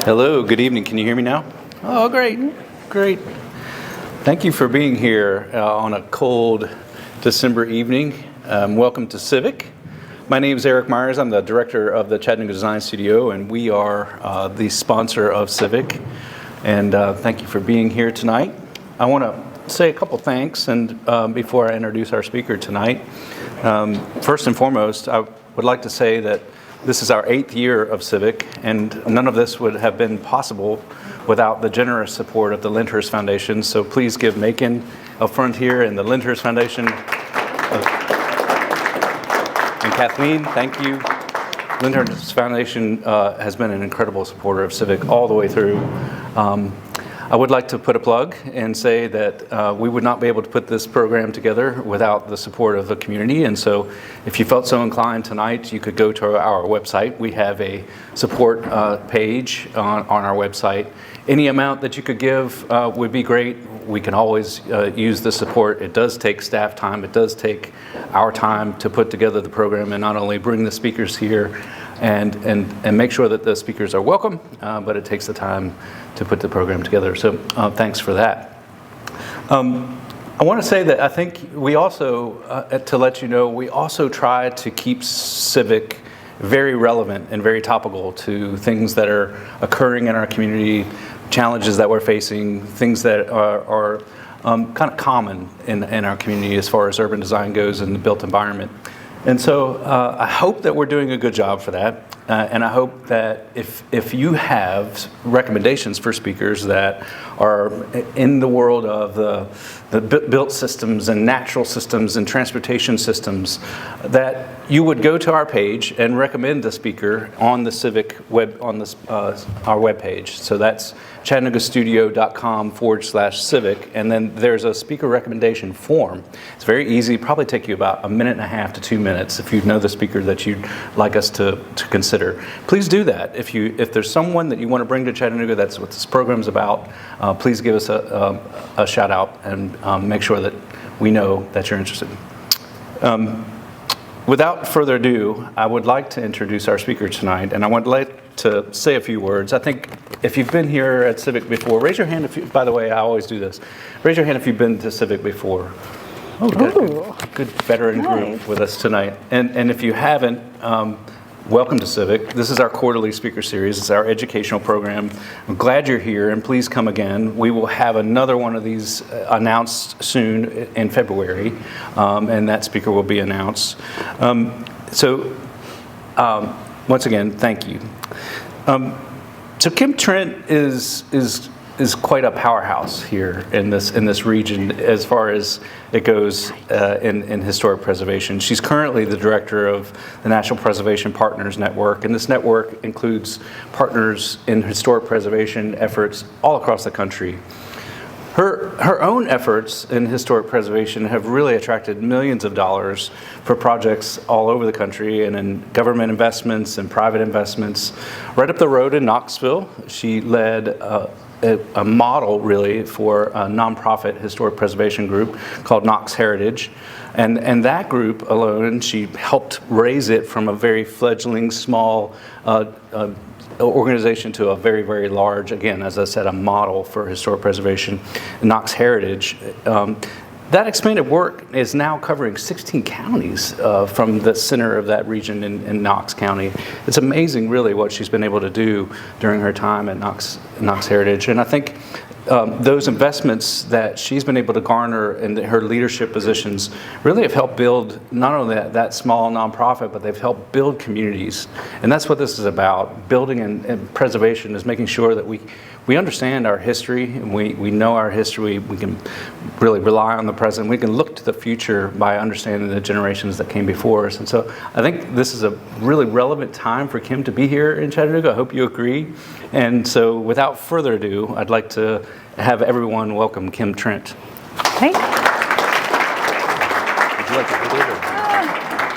Hello, good evening. Can you hear me now? Oh, great, great. Thank you for being here on a cold December evening. Welcome to CIVIQ. My name is Eric Myers. I'm the director of the Chattanooga Design Studio, and we are the sponsor of CIVIQ. And thank you for being here tonight. I want to say a couple thanks and before I introduce our speaker tonight. First and foremost, I would like to say that this is our 8th year of CIVIQ, and none of this would have been possible without the generous support of the Lyndhurst Foundation. So please give Macon up front here and the Lyndhurst Foundation. And Kathleen, thank you. Lyndhurst Foundation has been an incredible supporter of CIVIQ all the way through. I would like to put a plug and say that we would not be able to put this program together without the support of the community. And so if you felt so inclined tonight, you could go to our website. We have a support page on our website. Any amount that you could give would be great. We can always use the support. It does take staff time. It does take our time to put together the program and not only bring the speakers here and make sure that the speakers are welcome, but it takes the time to put the program together. So thanks for that. I want to say that I think we also, to let you know, we also try to keep CIVIQ very relevant and very topical to things that are occurring in our community, challenges that we're facing, things that are kind of common in our community as far as urban design goes and the built environment. And so I hope that we're doing a good job for that. And I hope that if you have recommendations for speakers that are in the world of the built systems and natural systems and transportation systems, that you would go to our page and recommend a speaker on the CIVIQ web, on this, our webpage. So that's chattanoogastudio.com/CIVIQ, and then there's a speaker recommendation form. It's very easy, probably take you about 1.5 to 2 minutes if you know the speaker that you'd like us to consider. Please do that. If there's someone that you want to bring to Chattanooga, that's what this program's about, please give us a shout out and make sure that we know that you're interested. Without further ado, I would like to introduce our speaker tonight, and I would like to say a few words. I think if you've been here at CIVIQ before, raise your hand if you, by the way, I always do this. Raise your hand if you've been to CIVIQ before. Oh, we got a good veteran group with us tonight. And if you haven't, welcome to CIVIQ. This is our quarterly speaker series. It's our educational program. I'm glad you're here, and please come again. We will have another one of these announced soon in February, and that speaker will be announced. Once again, thank you. So Trent is quite a powerhouse here in this region as far as it goes in historic preservation. She's currently the director of the National Preservation Partners Network, and this network includes partners in historic preservation efforts all across the country. Her own efforts in historic preservation have really attracted millions of dollars for projects all over the country and in government investments and private investments. Right up the road in Knoxville, she led a model really for a nonprofit historic preservation group called Knox Heritage. And that group alone, she helped raise it from a very fledgling small organization to a very, very large, again, as I said, a model for historic preservation, Knox Heritage. That expanded work is now covering 16 counties from the center of that region in Knox County. It's amazing, really, what she's been able to do during her time at Knox Heritage. And I think those investments that she's been able to garner in her leadership positions really have helped build not only that small nonprofit, but they've helped build communities. And that's what this is about. Building and preservation is making sure that we understand our history, and we know our history. We can really rely on the present. We can look to the future by understanding the generations that came before us. And so I think this is a really relevant time for Kim to be here in Chattanooga. I hope you agree. And so without further ado, I'd like to have everyone welcome Kim Trent. Hey. Would you like to hold it?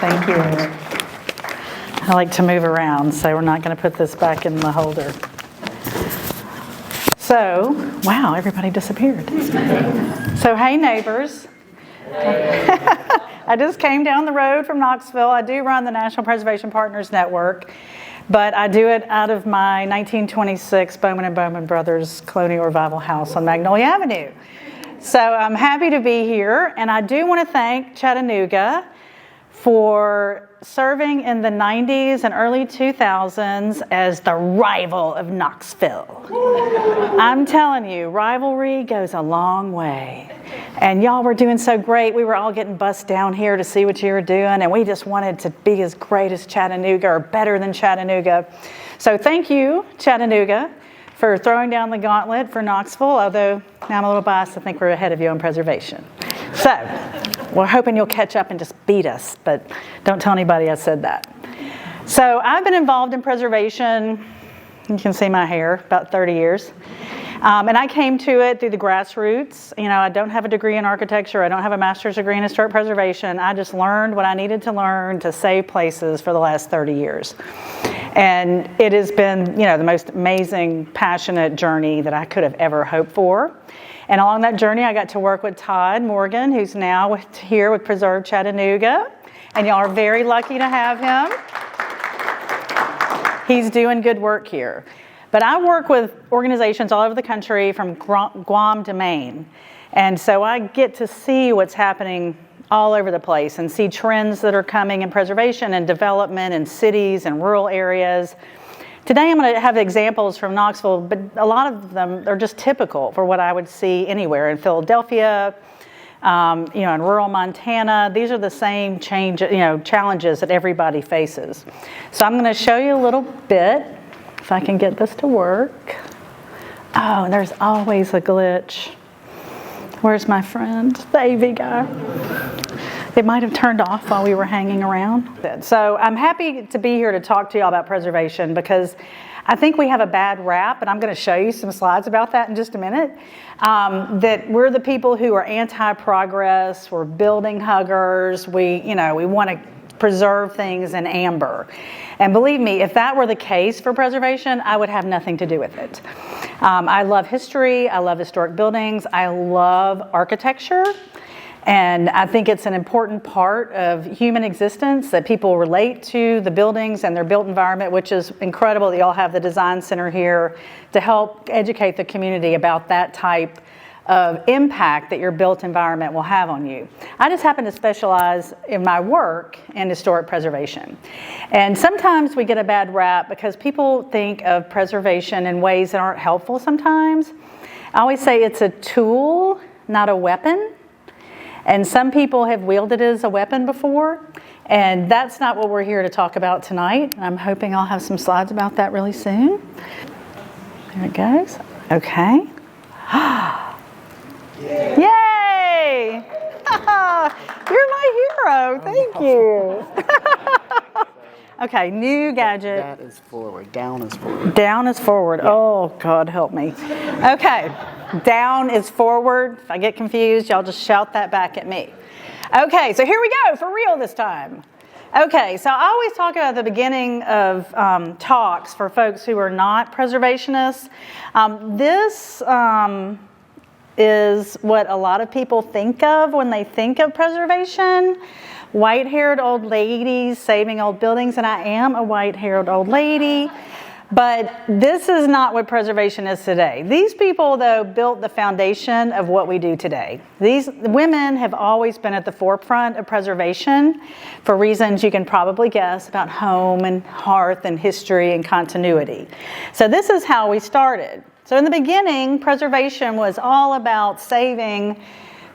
Thank you. I like to move around, so we're not going to put this back in the holder. So, wow, everybody disappeared. So, hey neighbors. I just came down the road from Knoxville. I do run the National Preservation Partners Network. but I do it out of my 1926 Bowman & Bowman Brothers Colonial Revival House on Magnolia Avenue. So I'm happy to be here, and I do want to thank Chattanooga for serving in the 90s and early 2000s as the rival of Knoxville. I'm telling you, rivalry goes a long way. And y'all were doing so great. We were all getting bussed down here to see what you were doing, and we just wanted to be as great as Chattanooga or better than Chattanooga. So thank you, Chattanooga, for throwing down the gauntlet for Knoxville, although now I'm a little biased. I think we're ahead of you on preservation. So we're hoping you'll catch up and just beat us, but don't tell anybody I said that. So I've been involved in preservation, you can see my hair, about 30 years. And I came to it through the grassroots. You know, I don't have a degree in architecture. I don't have a master's degree in historic preservation. I just learned what I needed to learn to save places for the last 30 years. And it has been, you know, the most amazing, passionate journey that I could have ever hoped for. And along that journey, I got to work with Todd Morgan, who's now here with Preserve Chattanooga. And y'all are very lucky to have him. He's doing good work here. But I work with organizations all over the country from Guam to Maine. And so I get to see what's happening all over the place and see trends that are coming in preservation and development in cities and rural areas. Today I'm going to have examples from Knoxville, but a lot of them are just typical for what I would see anywhere in Philadelphia, you know, in rural Montana. These are the same challenges that everybody faces. So I'm going to show you a little bit. If I can get this to work. Oh, there's always a glitch. Where's my friend, the AV guy? It might have turned off while we were hanging around. So I'm happy to be here to talk to y'all about preservation because I think we have a bad rap, and I'm going to show you some slides about that in just a minute, that we're the people who are anti-progress, we're building huggers, we want to preserve things in amber. And believe me, if that were the case for preservation, I would have nothing to do with it. I love history, I love historic buildings, I love architecture, and I think it's an important part of human existence that people relate to the buildings and their built environment, which is incredible that y'all have the Design Center here to help educate the community about that type of impact that your built environment will have on you. I just happen to specialize in my work in historic preservation. And sometimes we get a bad rap because people think of preservation in ways that aren't helpful sometimes. I always say it's a tool, not a weapon. And some people have wielded it as a weapon before. And that's not what we're here to talk about tonight. I'm hoping I'll have some slides about that really soon. There it goes. Okay. Yay! You're my hero. Thank you. Okay, new gadget. That is forward. Down is forward. Down is forward. Yeah. Oh, God help me. Okay, down is forward. If I get confused, y'all just shout that back at me. Okay, so here we go, for real this time. Okay, so I always talk about the beginning of talks for folks who are not preservationists. This is what a lot of people think of when they think of preservation. White-haired old ladies saving old buildings, and I am a white-haired old lady, but this is not what preservation is today. These people, though, built the foundation of what we do today. These women have always been at the forefront of preservation for reasons you can probably guess about home and hearth and history and continuity. So this is how we started. So in the beginning, preservation was all about saving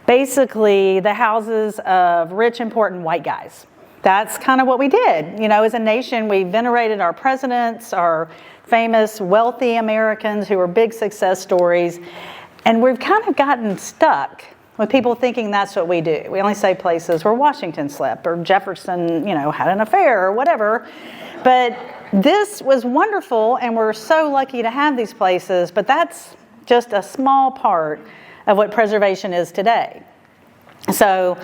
basically the houses of rich, important white guys. That's kind of what we did. You know, as a nation, we venerated our presidents, our famous wealthy Americans who were big success stories, and we've kind of gotten stuck with people thinking that's what we do. We only say places where Washington slept or Jefferson, had an affair or whatever. But this was wonderful, and we're so lucky to have these places, but that's just a small part of what preservation is today. So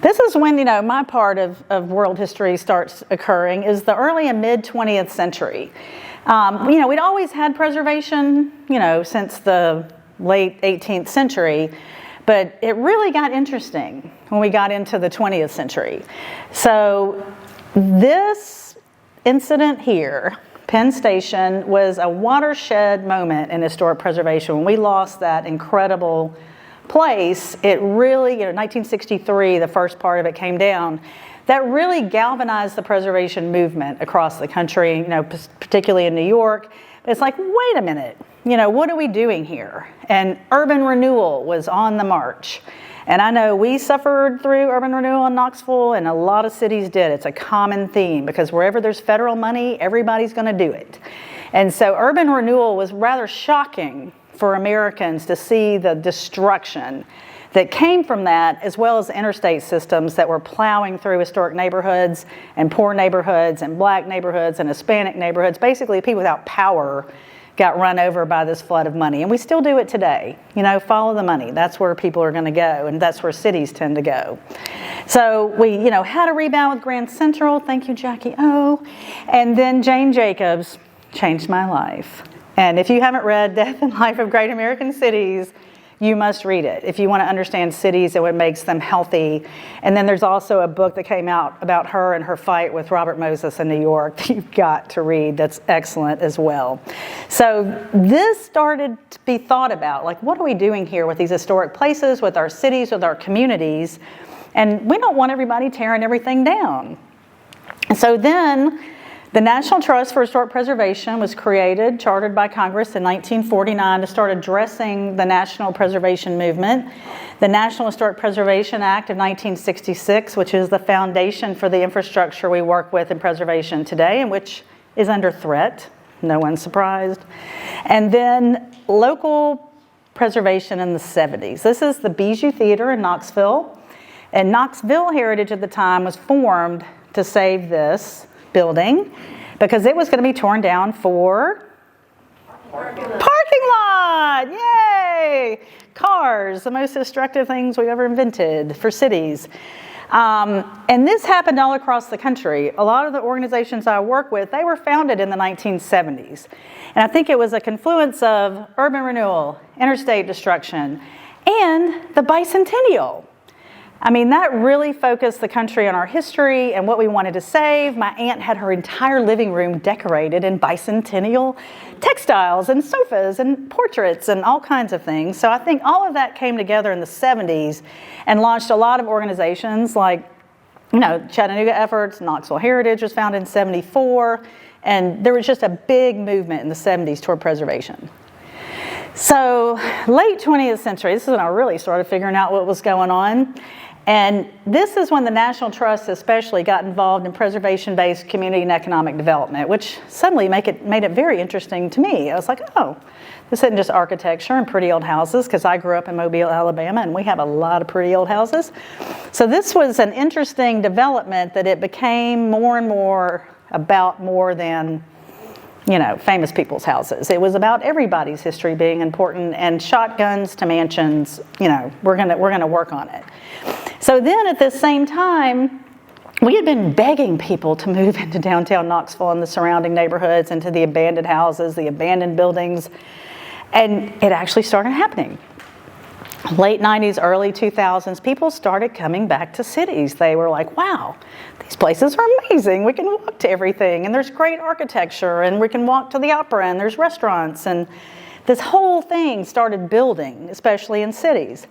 this is when, my part of world history starts occurring, is the early and mid 20th century. We'd always had preservation, since the late 18th century, but it really got interesting when we got into the 20th century. So this incident here, Penn Station was a watershed moment in historic preservation. When we lost that incredible place, it really, 1963, the first part of it came down. That really galvanized the preservation movement across the country, particularly in New York. It's like, wait a minute, what are we doing here? And urban renewal was on the march. And I know we suffered through urban renewal in Knoxville, and a lot of cities did. It's a common theme because wherever there's federal money, everybody's going to do it. And so urban renewal was rather shocking for Americans to see the destruction that came from that, as well as interstate systems that were plowing through historic neighborhoods and poor neighborhoods and black neighborhoods and Hispanic neighborhoods. Basically, people without power got run over by this flood of money. And we still do it today. Follow the money. That's where people are going to go, and that's where cities tend to go. So we, had a rebound with Grand Central. Thank you, Jackie O. And then Jane Jacobs changed my life. And if you haven't read Death and Life of Great American Cities, you must read it if you want to understand cities and what makes them healthy. And then there's also a book that came out about her and her fight with Robert Moses in New York that you've got to read. That's excellent as well. So this started to be thought about, like, what are we doing here with these historic places, with our cities, with our communities? And we don't want everybody tearing everything down. And so then the National Trust for Historic Preservation was created, chartered by Congress in 1949 to start addressing the national preservation movement. The National Historic Preservation Act of 1966, which is the foundation for the infrastructure we work with in preservation today, and which is under threat, no one's surprised. And then local preservation in the 70s. This is the Bijou Theater in Knoxville. And Knoxville Heritage at the time was formed to save this building because it was going to be torn down for parking lot. Yay! Cars, the most destructive things we've ever invented for cities. And this happened all across the country. A lot of the organizations I work with, they were founded in the 1970s. And I think it was a confluence of urban renewal, interstate destruction, and the bicentennial. I mean, that really focused the country on our history and what we wanted to save. My aunt had her entire living room decorated in bicentennial textiles and sofas and portraits and all kinds of things. So I think all of that came together in the 70s and launched a lot of organizations like, Chattanooga Efforts. Knoxville Heritage was founded in 74. And there was just a big movement in the 70s toward preservation. So late 20th century, this is when I really started figuring out what was going on. And this is when the National Trust especially got involved in preservation-based community and economic development, which suddenly made it very interesting to me. I was like, oh, this isn't just architecture and pretty old houses, because I grew up in Mobile, Alabama, and we have a lot of pretty old houses. So this was an interesting development that it became more and more about more than famous people's houses. It was about everybody's history being important, and shotguns to mansions, we're gonna work on it. So then at this same time, we had been begging people to move into downtown Knoxville and the surrounding neighborhoods, into the abandoned houses, the abandoned buildings, and it actually started happening. Late 90s, early 2000s, people started coming back to cities. They were like, wow, these places are amazing. We can walk to everything, and there's great architecture, and we can walk to the opera, and there's restaurants, and this whole thing started building, especially in cities.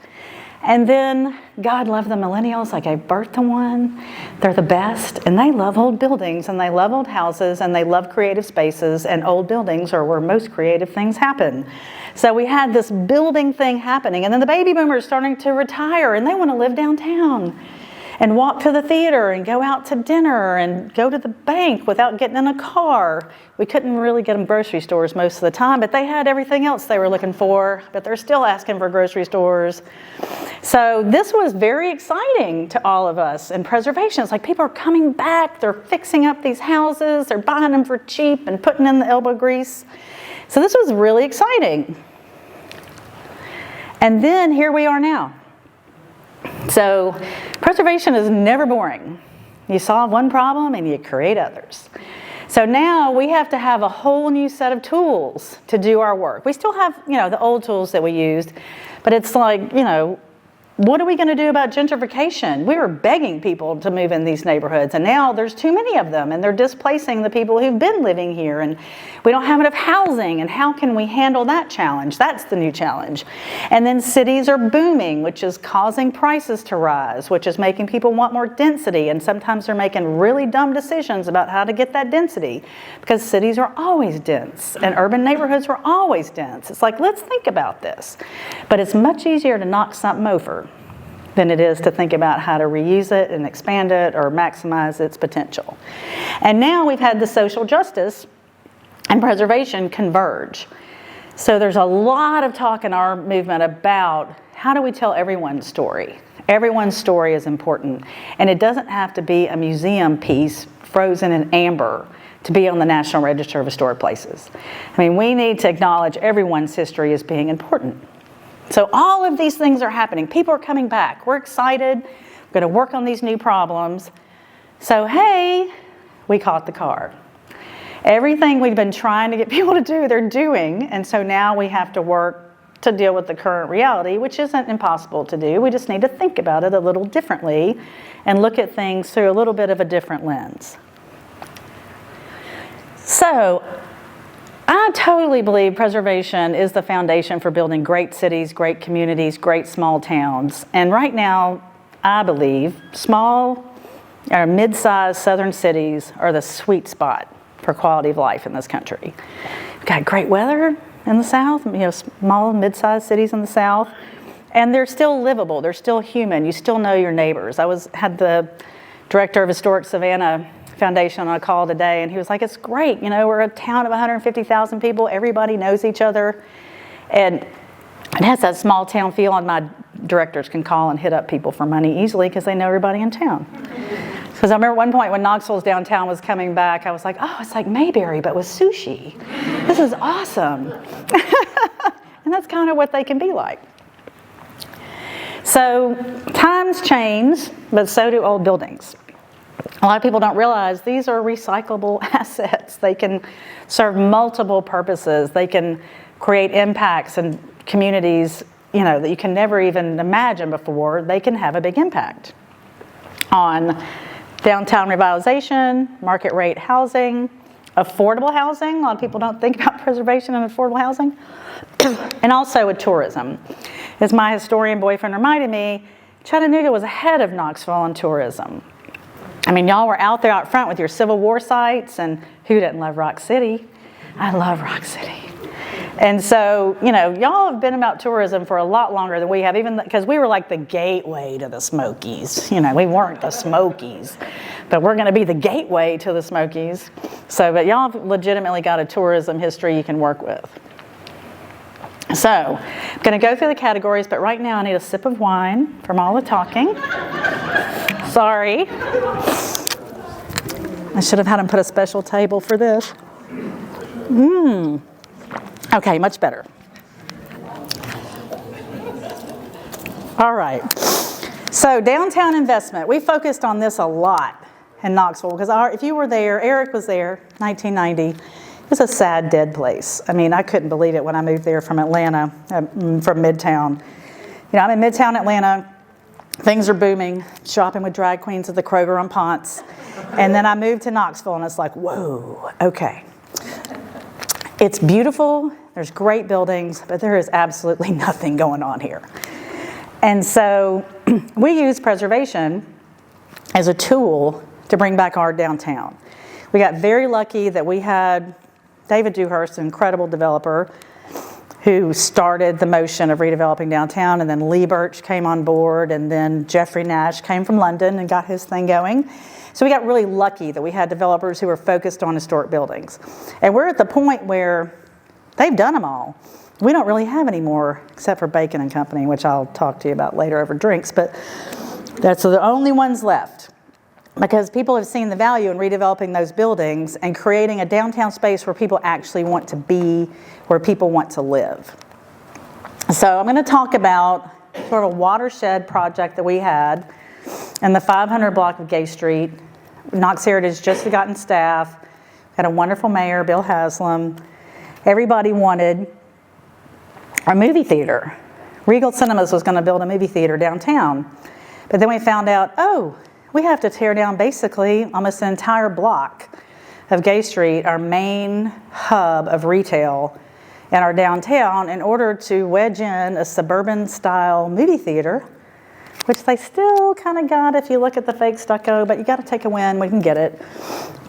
And then, God love the millennials. I gave birth to one. They're the best, and they love old buildings, and they love old houses, and they love creative spaces, and old buildings are where most creative things happen. So we had this building thing happening, and then the baby boomers starting to retire, and they want to live downtown and walk to the theater and go out to dinner and go to the bank without getting in a car. We couldn't really get them grocery stores most of the time, but they had everything else they were looking for, but they're still asking for grocery stores. So this was very exciting to all of us in preservation. It's like people are coming back, they're fixing up these houses, they're buying them for cheap and putting in the elbow grease. So this was really exciting. And then here we are now. So preservation is never boring. You solve one problem and you create others. So now we have to have a whole new set of tools to do our work. We still have, the old tools that we used, but it's like, What are we going to do about gentrification? We were begging people to move in these neighborhoods, and now there's too many of them, and they're displacing the people who've been living here, and we don't have enough housing, and how can we handle that challenge? That's the new challenge. And then cities are booming, which is causing prices to rise, which is making people want more density, and sometimes they're making really dumb decisions about how to get that density, because cities are always dense, and urban neighborhoods were always dense. It's like, let's think about this. But it's much easier to knock something over than it is to think about how to reuse it and expand it or maximize its potential. And now we've had the social justice and preservation converge. So there's a lot of talk in our movement about how do we tell everyone's story. Everyone's story is important, and it doesn't have to be a museum piece frozen in amber to be on the National Register of Historic Places. I mean, we need to acknowledge everyone's history as being important. So all of these things are happening. People are coming back. We're excited. We're going to work on these new problems. So, hey, we caught the car. Everything we've been trying to get people to do, they're doing. And so now we have to work to deal with the current reality, which isn't impossible to do. We just need to think about it a little differently and look at things through a little bit of a different lens. So, I totally believe preservation is the foundation for building great cities, great communities, great small towns. And right now, I believe small or mid-sized southern cities are the sweet spot for quality of life in this country. We've got great weather in the South, small, mid-sized cities in the South, and they're still livable. They're still human. You still know your neighbors. I had the director of Historic Savannah Foundation on a call today, and he was like, it's great, we're a town of 150,000 people, everybody knows each other, and it has that small town feel, and my directors can call and hit up people for money easily because they know everybody in town. Because I remember one point when Knoxville's downtown was coming back, I was like, oh, it's like Mayberry but with sushi. This is awesome. And that's kind of what they can be like. So times change, but so do old buildings. A lot of people don't realize these are recyclable assets. They can serve multiple purposes. They can create impacts in communities, that you can never even imagine before. They can have a big impact on downtown revitalization, market rate housing, affordable housing. A lot of people don't think about preservation and affordable housing. And also with tourism. As my historian boyfriend reminded me, Chattanooga was ahead of Knoxville on tourism. I mean, y'all were out there out front with your Civil War sites, and who didn't love Rock City? I love Rock City. And so, y'all have been about tourism for a lot longer than we have, even because we were like the gateway to the Smokies. We weren't the Smokies, but we're going to be the gateway to the Smokies. So, but y'all have legitimately got a tourism history you can work with. So, I'm going to go through the categories, but right now I need a sip of wine from all the talking. Sorry. I should have had him put a special table for this. Okay, much better. All right. So downtown investment. We focused on this a lot in Knoxville because if you were there, Eric was there, 1990. It was a sad, dead place. I mean, I couldn't believe it when I moved there from Atlanta, from Midtown. I'm in Midtown Atlanta. Things are booming, shopping with drag queens at the Kroger on Ponce. And then I moved to Knoxville, and it's like, whoa, okay. It's beautiful, there's great buildings, but there is absolutely nothing going on here. And so we use preservation as a tool to bring back our downtown. We got very lucky that we had David Dewhurst, an incredible developer, who started the motion of redeveloping downtown, and then Lee Birch came on board, and then Jeffrey Nash came from London and got his thing going. So we got really lucky that we had developers who were focused on historic buildings. And we're at the point where they've done them all. We don't really have any more, except for Bacon and Company, which I'll talk to you about later over drinks, but that's the only ones left. Because people have seen the value in redeveloping those buildings and creating a downtown space where people actually want to be, where people want to live. So I'm going to talk about sort of a watershed project that we had in the 500 block of Gay Street. Knox Heritage just had gotten staff, had a wonderful mayor, Bill Haslam. Everybody wanted a movie theater Regal Cinemas was going to build a movie theater downtown. But then we found out, oh, we have to tear down basically almost an entire block of Gay Street, our main hub of retail in our downtown, in order to wedge in a suburban-style movie theater, which they still kind of got if you look at the fake stucco, but you got to take a win, we can get it.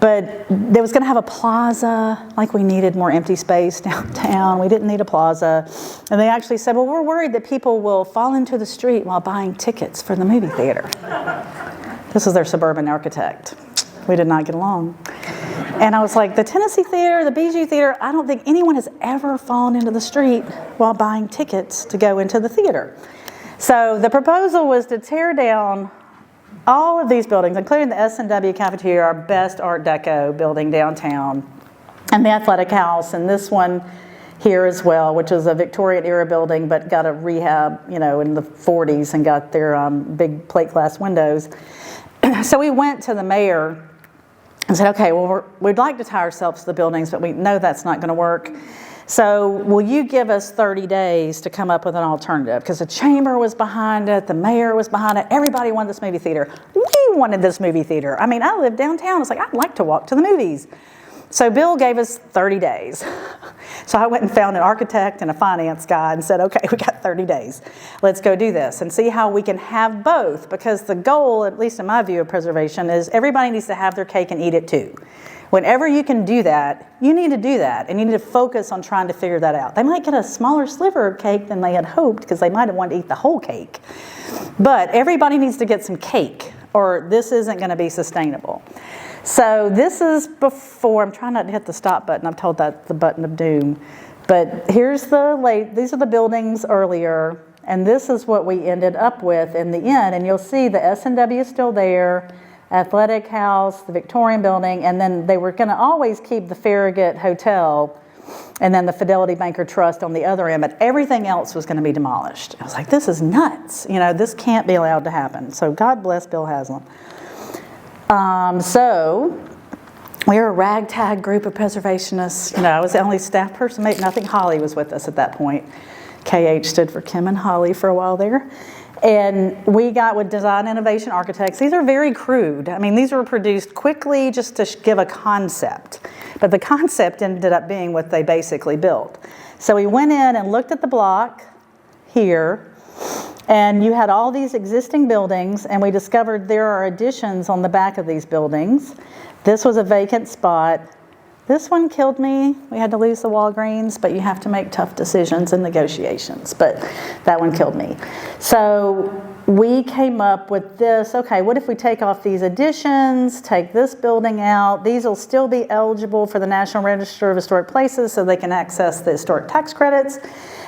But they was going to have a plaza, like we needed more empty space downtown. We didn't need a plaza. And they actually said, well, we're worried that people will fall into the street while buying tickets for the movie theater. This is their suburban architect. We did not get along. And I was like, the Tennessee Theater, the BG Theater, I don't think anyone has ever fallen into the street while buying tickets to go into the theater. So the proposal was to tear down all of these buildings, including the S&W Cafeteria, our best Art Deco building downtown, and the Athletic House, and this one here as well, which is a Victorian era building, but got a rehab, in the 40s and got their big plate glass windows. So we went to the mayor and said, okay, well, we'd like to tie ourselves to the buildings, but we know that's not going to work. So will you give us 30 days to come up with an alternative? Because the chamber was behind it, the mayor was behind it, everybody wanted this movie theater. We wanted this movie theater. I mean, I live downtown. It's like, I'd like to walk to the movies. So Bill gave us 30 days. So I went and found an architect and a finance guy and said, okay, we got 30 days. Let's go do this and see how we can have both. Because the goal, at least in my view of preservation, is everybody needs to have their cake and eat it too. Whenever you can do that, you need to do that, and you need to focus on trying to figure that out. They might get a smaller sliver of cake than they had hoped because they might have wanted to eat the whole cake. But everybody needs to get some cake, or this isn't going to be sustainable. So this is before, I'm trying not to hit the stop button. I'm told that's the button of doom. But here's these are the buildings earlier, and this is what we ended up with in the end. And you'll see the S&W is still there, Athletic House, the Victorian building, and then they were going to always keep the Farragut Hotel and then the Fidelity Banker Trust on the other end, but everything else was going to be demolished. I was like, this is nuts. This can't be allowed to happen. So God bless Bill Haslam. So we were a ragtag group of preservationists. I was the only staff person. Nothing Holly was with us at that point. KH stood for Kim and Holly for a while there. And we got with Design Innovation Architects. These are very crude. I mean, these were produced quickly just to give a concept. But the concept ended up being what they basically built. So we went in and looked at the block here, and you had all these existing buildings, and we discovered there are additions on the back of these buildings. This was a vacant spot. This one killed me. We had to lose the Walgreens, but you have to make tough decisions and negotiations. But that one killed me. So we came up with this, okay, what if we take off these additions, take this building out? These will still be eligible for the National Register of Historic Places so they can access the historic tax credits.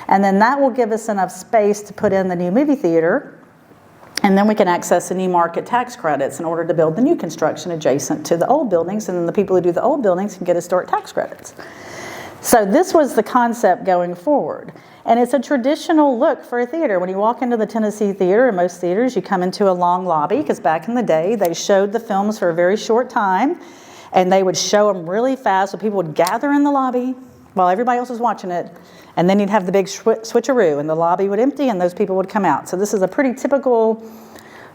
And then that will give us enough space to put in the new movie theater. And then we can access the new market tax credits in order to build the new construction adjacent to the old buildings. And then the people who do the old buildings can get historic tax credits. So this was the concept going forward. And it's a traditional look for a theater. When you walk into the Tennessee Theater, in most theaters, you come into a long lobby, because back in the day, they showed the films for a very short time. And they would show them really fast, so people would gather in the lobby while everybody else was watching it. And then you'd have the big switcheroo, and the lobby would empty, and those people would come out. So this is a pretty typical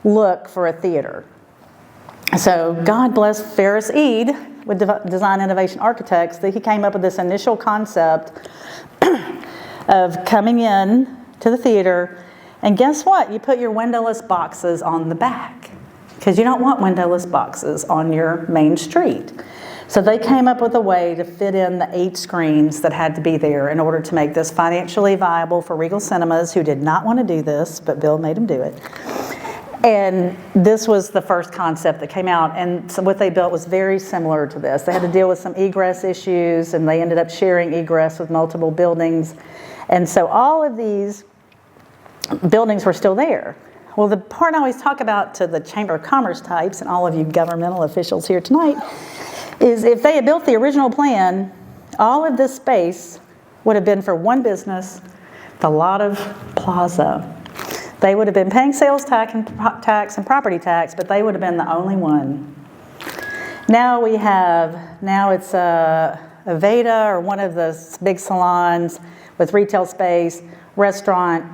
look for a theater. So God bless Ferris Eade with Design Innovation Architects, that he came up with this initial concept of coming in to the theater. And guess what? You put your windowless boxes on the back, because you don't want windowless boxes on your main street. So they came up with a way to fit in the 8 screens that had to be there in order to make this financially viable for Regal Cinemas, who did not want to do this, but Bill made them do it. And this was the first concept that came out, and so what they built was very similar to this. They had to deal with some egress issues, and they ended up sharing egress with multiple buildings. And so all of these buildings were still there. Well, the part I always talk about to the Chamber of Commerce types and all of you governmental officials here tonight is if they had built the original plan, all of this space would have been for one business, the lot of plaza. They would have been paying sales tax and property tax, but they would have been the only one. Now it's a Aveda or one of the big salons with retail space, restaurant,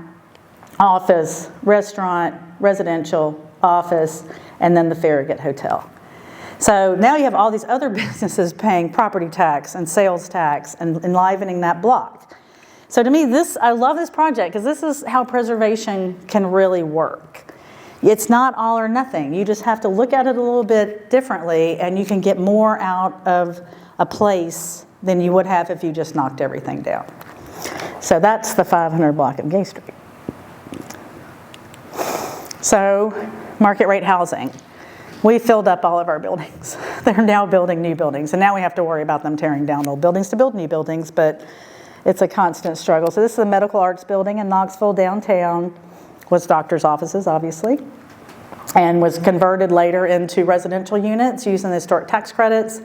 office, restaurant, residential, office, and then the Farragut Hotel. So now you have all these other businesses paying property tax and sales tax and enlivening that block. So to me, I love this project because this is how preservation can really work. It's not all or nothing. You just have to look at it a little bit differently, and you can get more out of a place than you would have if you just knocked everything down. So that's the 500 block of Gay Street. So market rate housing. We filled up all of our buildings. They're now building new buildings, and now we have to worry about them tearing down old buildings to build new buildings, but it's a constant struggle. So this is the Medical Arts Building in Knoxville downtown. Was doctors' offices, obviously, and was converted later into residential units using the historic tax credits.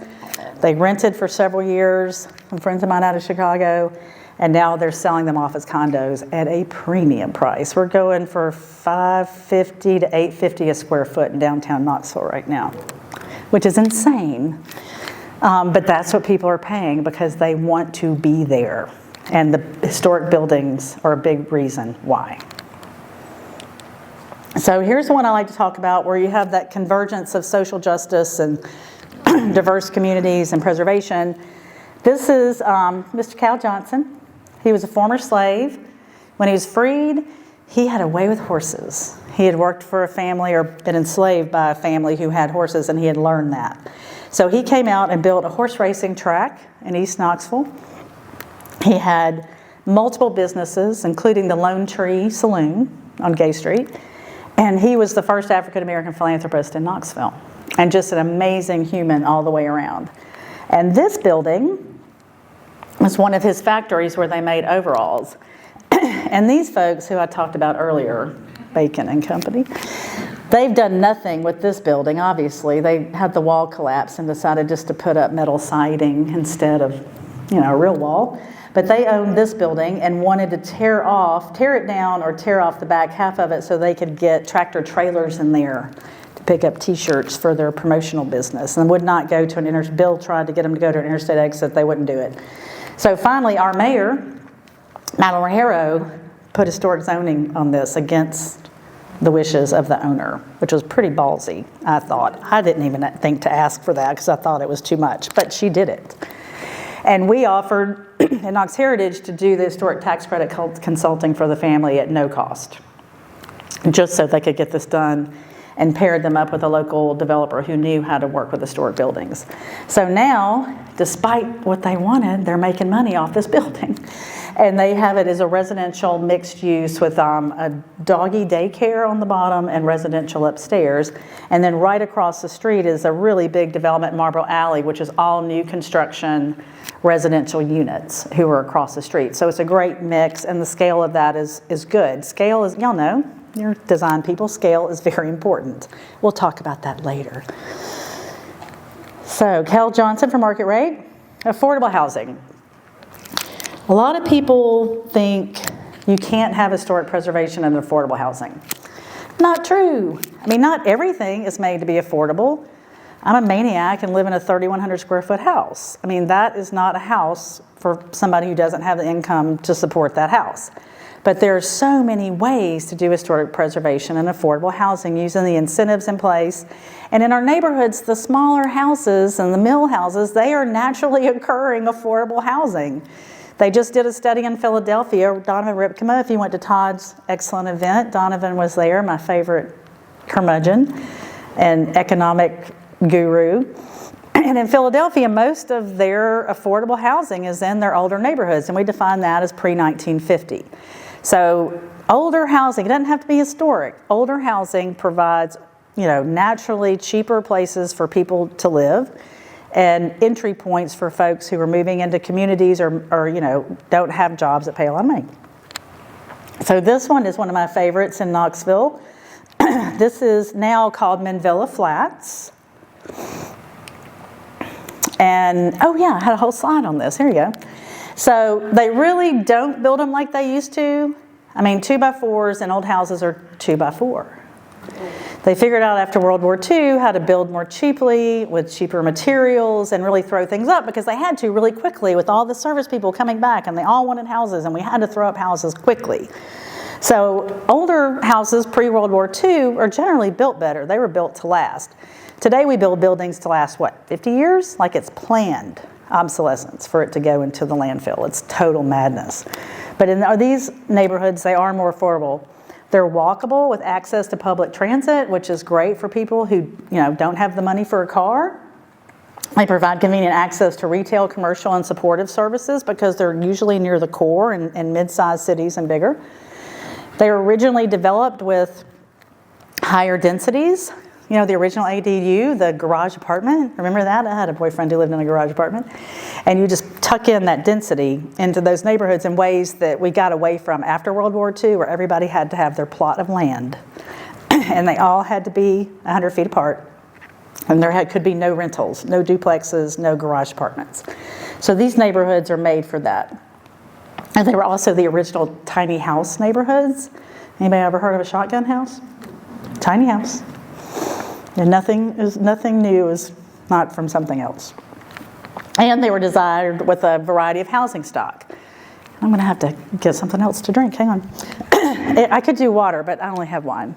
They rented for several years, some friends of mine out of Chicago, and now they're selling them off as condos at a premium price. We're going for $550 to $850 a square foot in downtown Knoxville right now, which is insane. But that's what people are paying because they want to be there. And the historic buildings are a big reason why. So here's one I like to talk about where you have that convergence of social justice and diverse communities and preservation. This is Mr. Cal Johnson. He was a former slave. When he was freed, he had a way with horses. He had worked for a family or been enslaved by a family who had horses, and he had learned that. So he came out and built a horse racing track in East Knoxville. He had multiple businesses, including the Lone Tree Saloon on Gay Street. And he was the first African-American philanthropist in Knoxville, and just an amazing human all the way around. And this building was one of his factories where they made overalls. And these folks who I talked about earlier, Bacon and Company, they've done nothing with this building, obviously. They had the wall collapse and decided just to put up metal siding instead of, a real wall. But they owned this building and wanted to tear it down or tear off the back half of it so they could get tractor trailers in there to pick up t-shirts for their promotional business, and would not go to Bill tried to get them to go to an interstate exit, they wouldn't do it. So finally our mayor, Madeline Harrow, put historic zoning on this against the wishes of the owner, which was pretty ballsy, I thought. I didn't even think to ask for that because I thought it was too much, but she did it. And we offered at Knox Heritage to do the historic tax credit consulting for the family at no cost, just so they could get this done, and paired them up with a local developer who knew how to work with historic buildings. So now, despite what they wanted, they're making money off this building. And they have it as a residential mixed use with a doggy daycare on the bottom and residential upstairs. And then right across the street is a really big development in Marlboro Alley, which is all new construction residential units who are across the street. So it's a great mix, and the scale of that is good. Scale is, y'all know, you're design people, scale is very important. We'll talk about that later. So Cal Johnson from Market Rate, affordable housing. A lot of people think you can't have historic preservation and affordable housing. Not true. I mean, not everything is made to be affordable. I'm a maniac and live in a 3,100 square foot house. I mean, that is not a house for somebody who doesn't have the income to support that house. But there are so many ways to do historic preservation and affordable housing using the incentives in place. And in our neighborhoods, the smaller houses and the mill houses, they are naturally occurring affordable housing. They just did a study in Philadelphia. Donovan Ripkema, if you went to Todd's excellent event, Donovan was there, my favorite curmudgeon and economic guru. And in Philadelphia, most of their affordable housing is in their older neighborhoods, and we define that as pre-1950. So older housing, it doesn't have to be historic. Older housing provides, naturally cheaper places for people to live, and entry points for folks who are moving into communities or don't have jobs that pay a lot of money. So this one is one of my favorites in Knoxville. This is now called Manvilla Flats. And, oh yeah, I had a whole slide on this. Here you go. So they really don't build them like they used to. I mean, 2x4s in old houses are 2x4. They figured out after World War II how to build more cheaply with cheaper materials and really throw things up because they had to really quickly with all the service people coming back, and they all wanted houses, and we had to throw up houses quickly. So older houses pre-World War II are generally built better. They were built to last. Today we build buildings to last, what, 50 years? Like it's planned obsolescence for it to go into the landfill. It's total madness. But in these neighborhoods, they are more affordable. They're walkable with access to public transit, which is great for people who don't have the money for a car. They provide convenient access to retail, commercial, and supportive services because they're usually near the core in mid-sized cities and bigger. They were originally developed with higher densities. The original ADU, the garage apartment, remember that? I had a boyfriend who lived in a garage apartment. And you just tuck in that density into those neighborhoods in ways that we got away from after World War II, where everybody had to have their plot of land. And they all had to be 100 feet apart. And there could be no rentals, no duplexes, no garage apartments. So these neighborhoods are made for that. And they were also the original tiny house neighborhoods. Anybody ever heard of a shotgun house? Tiny house. And nothing new is not from something else. And they were designed with a variety of housing stock. I'm going to have to get something else to drink. Hang on. I could do water, but I only have wine.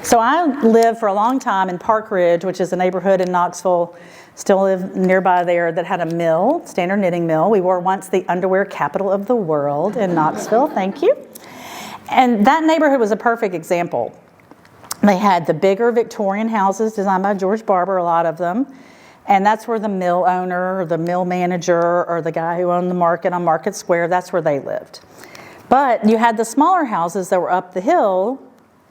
So I lived for a long time in Park Ridge, which is a neighborhood in Knoxville, still live nearby there, that had a mill, standard knitting mill. We were once the underwear capital of the world in Knoxville. Thank you. And that neighborhood was a perfect example. They had the bigger Victorian houses designed by George Barber, a lot of them. And that's where the mill owner or the mill manager or the guy who owned the market on Market Square, that's where they lived. But you had the smaller houses that were up the hill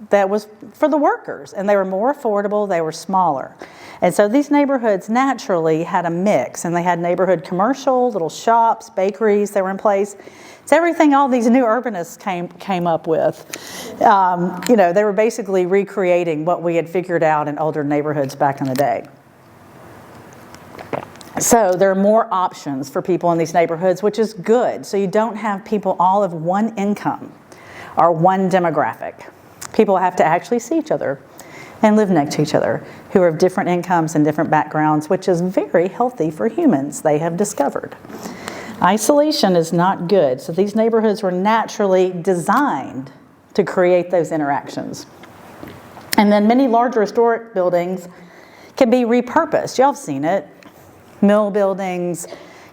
that was for the workers, and they were more affordable, they were smaller. And so these neighborhoods naturally had a mix, and they had neighborhood commercial, little shops, bakeries that were in place. It's everything all these new urbanists came up with. They were basically recreating what we had figured out in older neighborhoods back in the day. So there are more options for people in these neighborhoods, which is good. So you don't have people all of one income or one demographic. People have to actually see each other and live next to each other who are of different incomes and different backgrounds, which is very healthy for humans, they have discovered. Isolation is not good. So these neighborhoods were naturally designed to create those interactions. And then many larger historic buildings can be repurposed. Y'all have seen it. Mill buildings,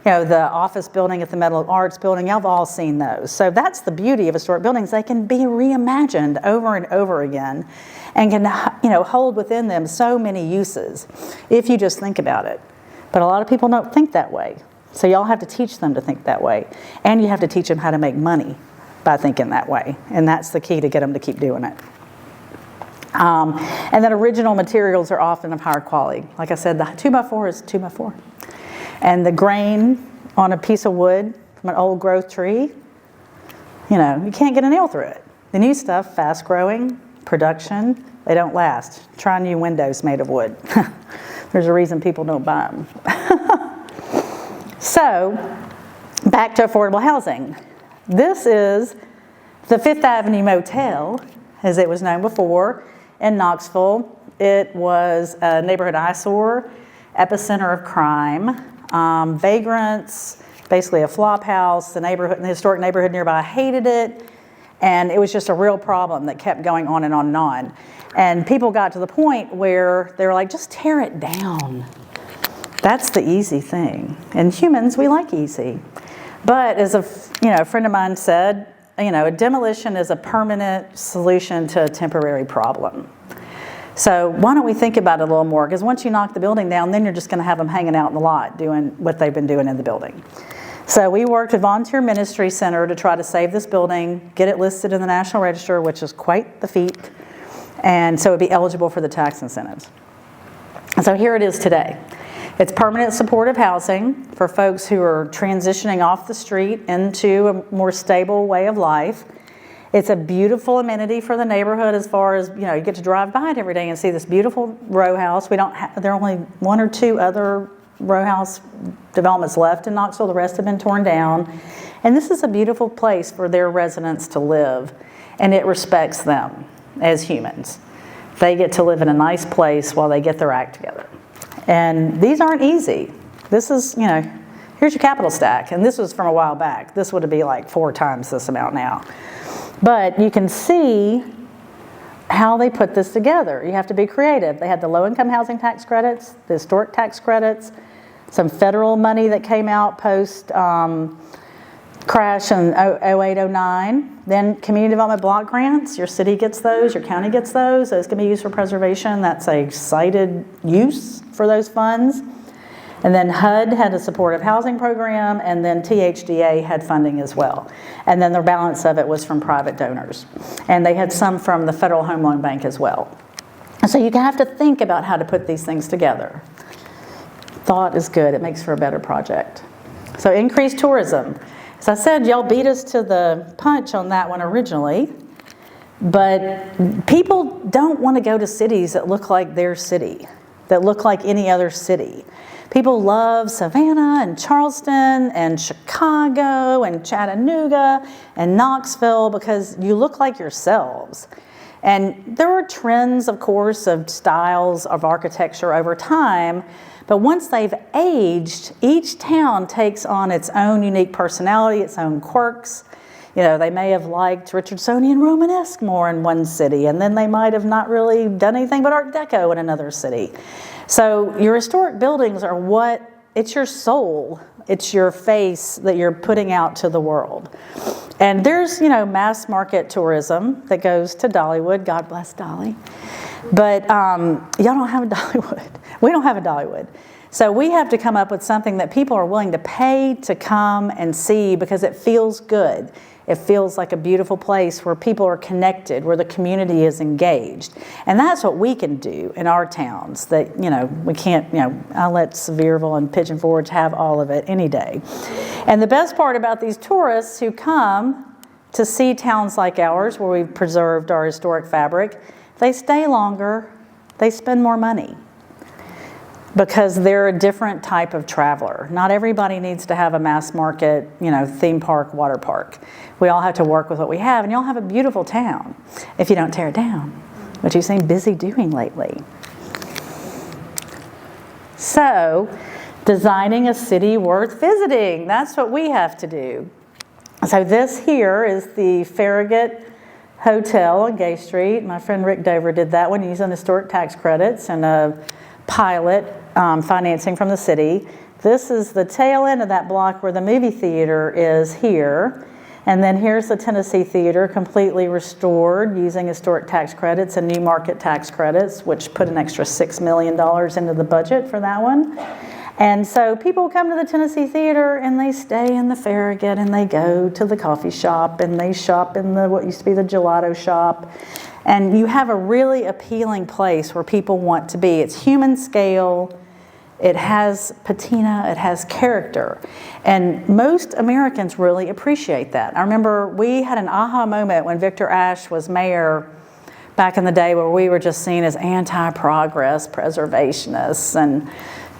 the office building at the Metal Arts building, y'all have all seen those. So that's the beauty of historic buildings. They can be reimagined over and over again and can, hold within them so many uses if you just think about it. But a lot of people don't think that way. So y'all have to teach them to think that way. And you have to teach them how to make money by thinking that way. And that's the key to get them to keep doing it. And then original materials are often of higher quality. Like I said, the 2x4 is 2x4. And the grain on a piece of wood from an old growth tree, you can't get a nail through it. The new stuff, fast growing, production, they don't last. Try new windows made of wood. There's a reason people don't buy them. So, back to affordable housing. This is the Fifth Avenue Motel, as it was known before, in Knoxville. It was a neighborhood eyesore, epicenter of crime, vagrants, basically a flop house. The historic neighborhood nearby hated it, and it was just a real problem that kept going on and on and on. And people got to the point where they were like, just tear it down. That's the easy thing. And humans, we like easy. But as a friend of mine said, a demolition is a permanent solution to a temporary problem. So why don't we think about it a little more? Because once you knock the building down, then you're just going to have them hanging out in the lot doing what they've been doing in the building. So we worked with Volunteer Ministry Center to try to save this building, get it listed in the National Register, which is quite the feat, and so it would be eligible for the tax incentives. So here it is today. It's permanent supportive housing for folks who are transitioning off the street into a more stable way of life. It's a beautiful amenity for the neighborhood as far as, you get to drive by it every day and see this beautiful row house. There are only one or two other row house developments left in Knoxville. The rest have been torn down. And this is a beautiful place for their residents to live, and it respects them as humans. They get to live in a nice place while they get their act together. And these aren't easy. This is, Here's your capital stack. And this was from a while back. This would be like 4 times this amount now. But you can see how they put this together. You have to be creative. They had the low-income housing tax credits, the historic tax credits, some federal money that came out post crash in 08-09. Then community development block grants. Your city gets those, your county gets those. Those can be used for preservation. That's a cited use for those funds. And then HUD had a supportive housing program, and then THDA had funding as well. And then the balance of it was from private donors. And they had some from the Federal Home Loan Bank as well. So you have to think about how to put these things together. Thought is good. It makes for a better project. So increased tourism. As I said, y'all beat us to the punch on that one originally. But people don't want to go to cities that look like their city, that look like any other city. People love Savannah and Charleston and Chicago and Chattanooga and Knoxville because you look like yourselves. And there are trends, of course, of styles of architecture over time, but once they've aged, each town takes on its own unique personality, its own quirks. You know, they may have liked Richardsonian Romanesque more in one city, and then they might have not really done anything but Art Deco in another city. So your historic buildings are it's your soul, it's your face that you're putting out to the world. And there's, mass market tourism that goes to Dollywood, God bless Dolly. But y'all don't have a Dollywood. We don't have a Dollywood. So we have to come up with something that people are willing to pay to come and see because it feels good. It feels like a beautiful place where people are connected, where the community is engaged. And that's what we can do in our towns that, we can't, I'll let Sevierville and Pigeon Forge have all of it any day. And the best part about these tourists who come to see towns like ours where we've preserved our historic fabric, they stay longer, they spend more money. Because they're a different type of traveler. Not everybody needs to have a mass market, theme park, water park. We all have to work with what we have, and y'all have a beautiful town if you don't tear it down, which you seem busy doing lately. So, designing a city worth visiting, that's what we have to do. So this here is the Farragut Hotel on Gay Street. My friend Rick Dover did that one using historic tax credits and a pilot financing from the city. This is the tail end of that block where the movie theater is here. And then here's the Tennessee Theater, completely restored using historic tax credits and new market tax credits, which put an extra $6 million into the budget for that one. And so people come to the Tennessee Theater and they stay in the Farragut and they go to the coffee shop and they shop in what used to be the gelato shop. And you have a really appealing place where people want to be. It's human scale, it has patina, it has character. And most Americans really appreciate that. I remember we had an aha moment when Victor Ashe was mayor back in the day where we were just seen as anti-progress preservationists and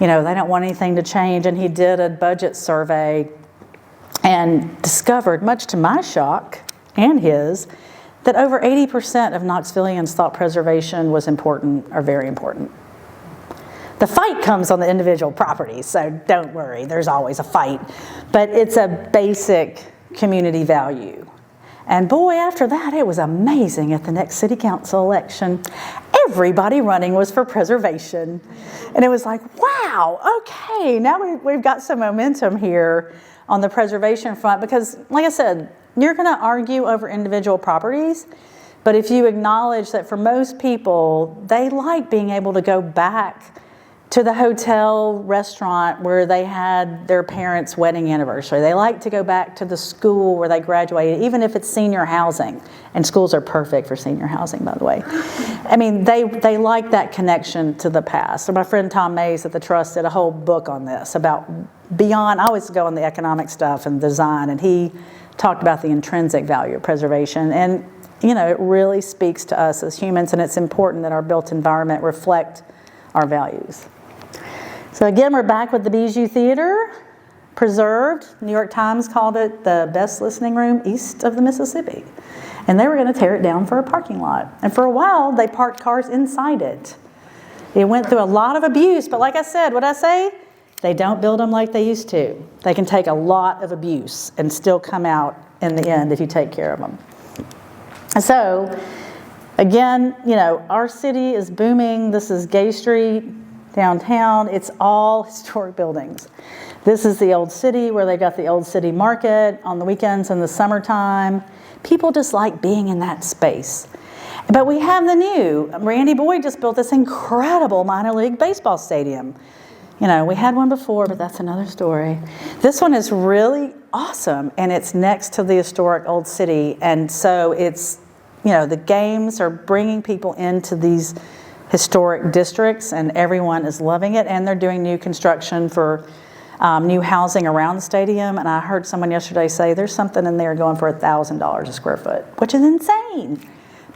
they don't want anything to change. And he did a budget survey and discovered, much to my shock and his, that over 80% of Knoxvillians thought preservation was important or very important. The fight comes on the individual properties, so don't worry, there's always a fight. But it's a basic community value. And boy, after that, it was amazing at the next city council election. Everybody running was for preservation. And it was like, wow, okay, now we've got some momentum here on the preservation front because, like I said, you're going to argue over individual properties, but if you acknowledge that for most people, they like being able to go back to the hotel restaurant where they had their parents' wedding anniversary. They like to go back to the school where they graduated, even if it's senior housing. And schools are perfect for senior housing, by the way. I mean, they like that connection to the past. So my friend Tom Mays at the Trust did a whole book on this about beyond, I always go on the economic stuff and design, and he talked about the intrinsic value of preservation. And, it really speaks to us as humans, and it's important that our built environment reflect our values. So again, we're back with the Bijou Theater, preserved. New York Times called it the best listening room east of the Mississippi. And they were going to tear it down for a parking lot. And for a while, they parked cars inside it. It went through a lot of abuse, but like I said, what'd I say? They don't build them like they used to. They can take a lot of abuse and still come out in the end if you take care of them. So, again, you know, our city is booming. This is Gay Street, downtown. It's all historic buildings. This is the old city where they got the old city market on the weekends in the summertime. People just like being in that space. But we have the new. Randy Boyd just built this incredible minor league baseball stadium. You know, we had one before, but that's another story. This one is really awesome, and it's next to the historic old city. And so it's, you know, the games are bringing people into these historic districts, and everyone is loving it. And they're doing new construction for new housing around the stadium. And I heard someone yesterday say there's something in there going for $1,000 a square foot, which is insane.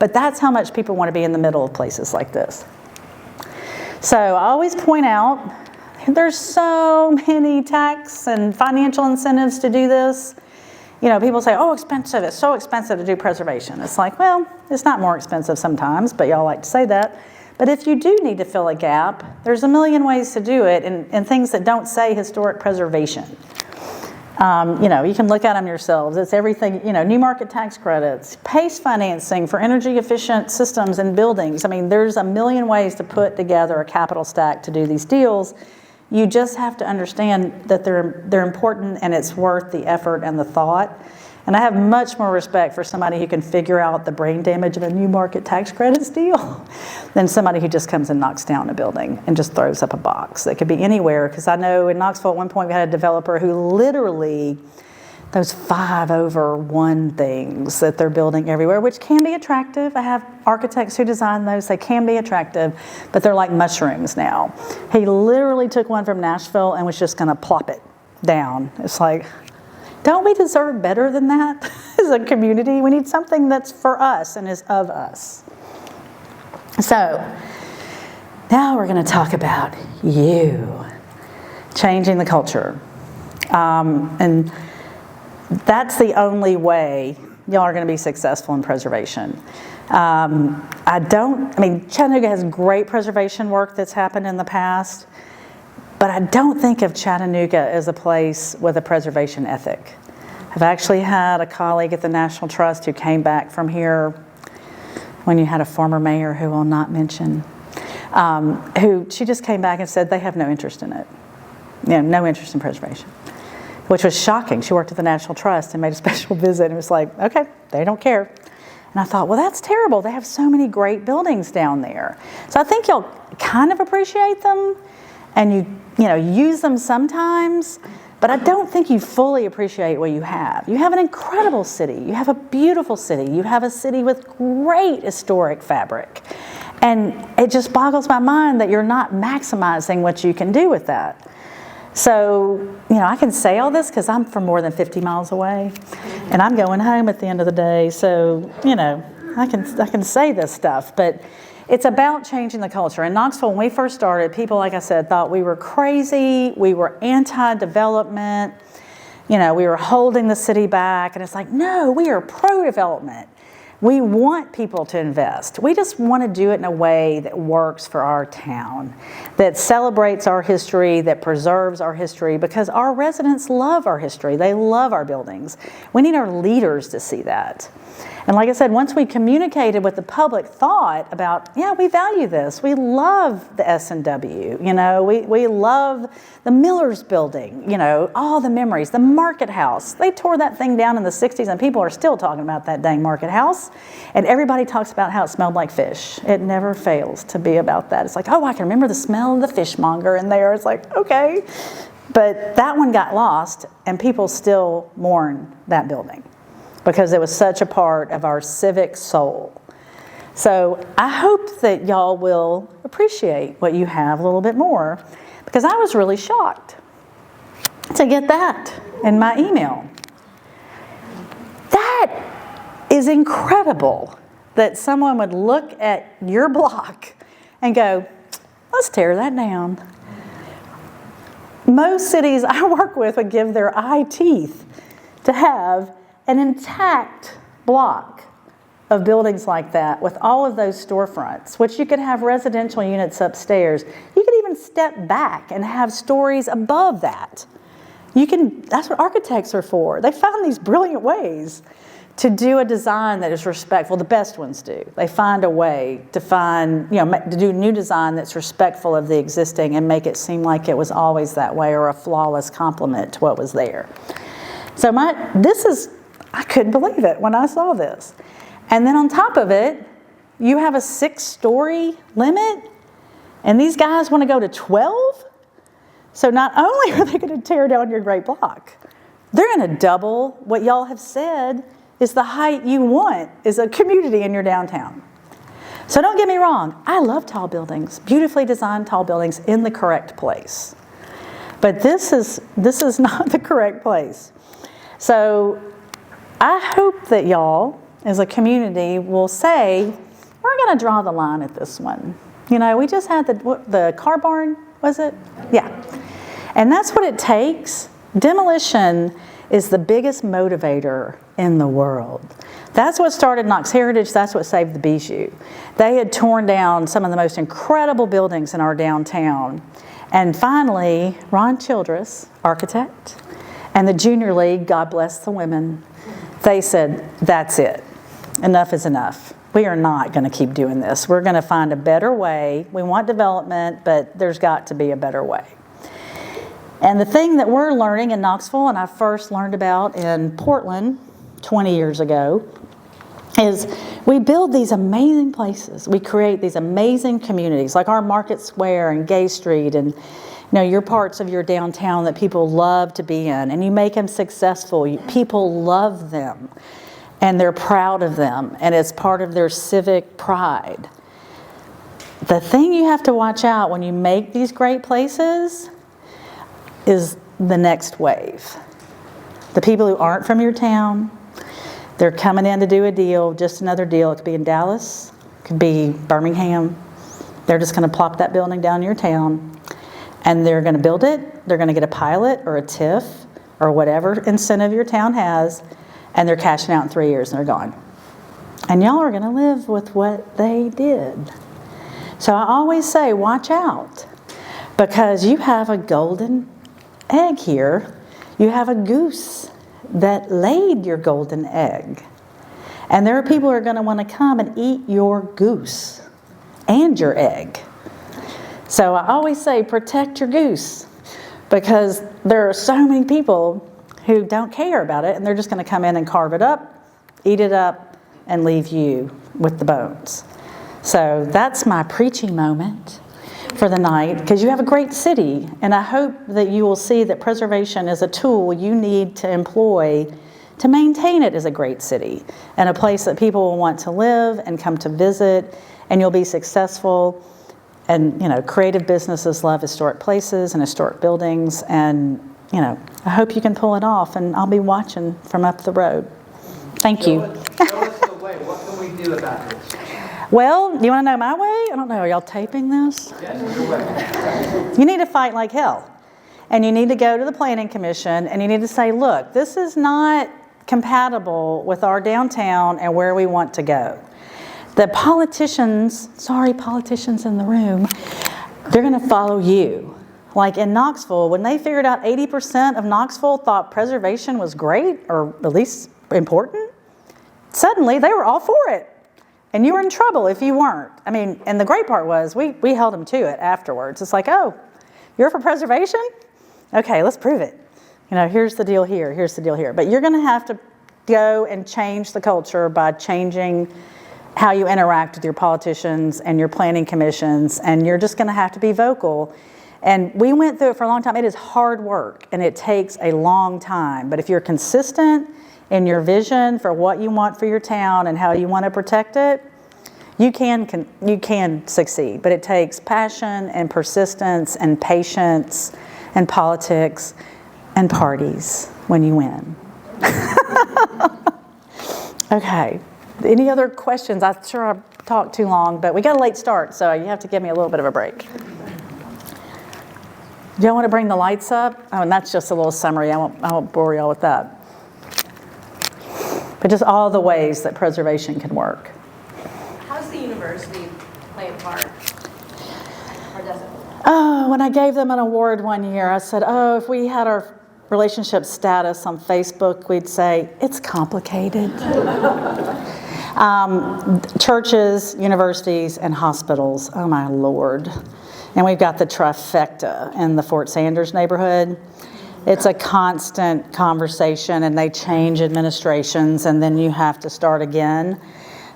But that's how much people want to be in the middle of places like this. So I always point out, there's so many tax and financial incentives to do this. You know, people say, oh, expensive. It's so expensive to do preservation. It's like, well, it's not more expensive sometimes, but y'all like to say that. But if you do need to fill a gap, there's a million ways to do it, and things that don't say historic preservation. You know, you can look at them yourselves. It's everything, you know, new market tax credits, PACE financing for energy efficient systems and buildings. I mean, there's a million ways to put together a capital stack to do these deals. You just have to understand that they're important, and it's worth the effort and the thought. And I have much more respect for somebody who can figure out the brain damage of a new market tax credits deal than somebody who just comes and knocks down a building and just throws up a box. That could be anywhere, because I know in Knoxville at one point we had a developer who literally, those 5/1 things that they're building everywhere, which can be attractive. I have architects who design those. They can be attractive, but they're like mushrooms now. He literally took one from Nashville and was just going to plop it down. It's like, don't we deserve better than that as a community? We need something that's for us and is of us. So now we're going to talk about you, changing the culture. And that's the only way y'all are going to be successful in preservation. Chattanooga has great preservation work that's happened in the past, but I don't think of Chattanooga as a place with a preservation ethic. I've actually had a colleague at the National Trust who came back from here when you had a former mayor who will not mention, who she just came back and said they have no interest in it. You know, no interest in preservation, which was shocking. She worked at the National Trust and made a special visit and was like, okay, they don't care. And I thought, well, that's terrible. They have so many great buildings down there. So I think you'll kind of appreciate them, and you know, use them sometimes, but I don't think you fully appreciate what you have. You have an incredible city. You have a beautiful city. You have a city with great historic fabric. And it just boggles my mind that you're not maximizing what you can do with that. So, you know, I can say all this because I'm from more than 50 miles away, and I'm going home at the end of the day. So, you know, I can say this stuff, but it's about changing the culture. In Knoxville, when we first started, people, like I said, thought we were crazy. We were anti-development. You know, we were holding the city back. And it's like, no, we are pro-development. We want people to invest. We just want to do it in a way that works for our town, that celebrates our history, that preserves our history, because our residents love our history. They love our buildings. We need our leaders to see that. And like I said, once we communicated with the public thought about, yeah, we value this. We love the S&W, you know, we love the Miller's building, you know, all the memories, the Market House. They tore that thing down in the 60s, and people are still talking about that dang Market House. And everybody talks about how it smelled like fish. It never fails to be about that. It's like, oh, I can remember the smell of the fishmonger in there. It's like, okay. But that one got lost, and people still mourn that building, because it was such a part of our civic soul. So I hope that y'all will appreciate what you have a little bit more, because I was really shocked to get that in my email. That is incredible, that someone would look at your block and go, let's tear that down. Most cities I work with would give their eye teeth to have an intact block of buildings like that with all of those storefronts, which you could have residential units upstairs. You could even step back and have stories above that. That's what architects are for. They found these brilliant ways to do a design that is respectful. The best ones do. They find a way to to do new design that's respectful of the existing and make it seem like it was always that way or a flawless complement to what was there. So I couldn't believe it when I saw this. And then on top of it, you have a 6-story limit, and these guys want to go to 12? So not only are they going to tear down your great block, they're going to double what y'all have said is the height you want is a community in your downtown. So don't get me wrong, I love tall buildings, beautifully designed tall buildings in the correct place. But this is not the correct place. So I hope that y'all, as a community, will say, we're going to draw the line at this one. We just had the car barn, was it? Yeah. And that's what it takes. Demolition is the biggest motivator in the world. That's what started Knox Heritage. That's what saved the Bijou. They had torn down some of the most incredible buildings in our downtown. And finally, Ron Childress, architect, and the Junior League, God bless the women, they said, that's it. Enough is enough. We are not going to keep doing this. We're going to find a better way. We want development, but there's got to be a better way. And the thing that we're learning in Knoxville, and I first learned about in Portland 20 years ago, is we build these amazing places. We create these amazing communities, like our Market Square and Gay Street, and your parts of your downtown that people love to be in, and you make them successful. People love them, and they're proud of them, and it's part of their civic pride. The thing you have to watch out when you make these great places is the next wave. The people who aren't from your town, they're coming in to do a deal, just another deal. It could be in Dallas, it could be Birmingham. They're just going to plop that building down in your town, and they're going to build it. They're going to get a pilot or a TIF or whatever incentive your town has, and they're cashing out in 3 years and they're gone. And y'all are going to live with what they did. So I always say, watch out, because you have a golden egg here. You have a goose that laid your golden egg. And there are people who are going to want to come and eat your goose and your egg. So I always say, protect your goose, because there are so many people who don't care about it, and they're just going to come in and carve it up, eat it up, and leave you with the bones. So that's my preaching moment for the night, because you have a great city, and I hope that you will see that preservation is a tool you need to employ to maintain it as a great city and a place that people will want to live and come to visit, and you'll be successful. And creative businesses love historic places and historic buildings, and I hope you can pull it off, and I'll be watching from up the road. Thank you. Show us the way. What can we do about this? Well, you want to know my way? I don't know. Are y'all taping this? Yes, your way. You need to fight like hell. And you need to go to the Planning Commission, and you need to say, look, this is not compatible with our downtown and where we want to go. The politicians, sorry, politicians in the room, they're going to follow you. Like in Knoxville, when they figured out 80% of Knoxville thought preservation was great, or at least important, suddenly they were all for it. And you were in trouble if you weren't. And the great part was we held them to it afterwards. It's like, oh, you're for preservation? Okay, let's prove it. Here's the deal here, here's the deal here. But you're going to have to go and change the culture by changing how you interact with your politicians and your planning commissions, and you're just going to have to be vocal. And we went through it for a long time. It is hard work, and it takes a long time. But if you're consistent in your vision for what you want for your town and how you want to protect it, you can succeed. But it takes passion and persistence and patience and politics and parties when you win. Okay. Any other questions? I'm sure I've talked too long, but we got a late start, so you have to give me a little bit of a break. Do y'all want to bring the lights up? Oh, and that's just a little summary. I won't bore y'all with that. But just all the ways that preservation can work. How does the university play a part? Or does it? Oh, when I gave them an award one year, I said, oh, if we had our relationship status on Facebook, we'd say, it's complicated. Churches, universities, and hospitals, oh my Lord. And we've got the trifecta in the Fort Sanders neighborhood. It's a constant conversation, and they change administrations, and then you have to start again.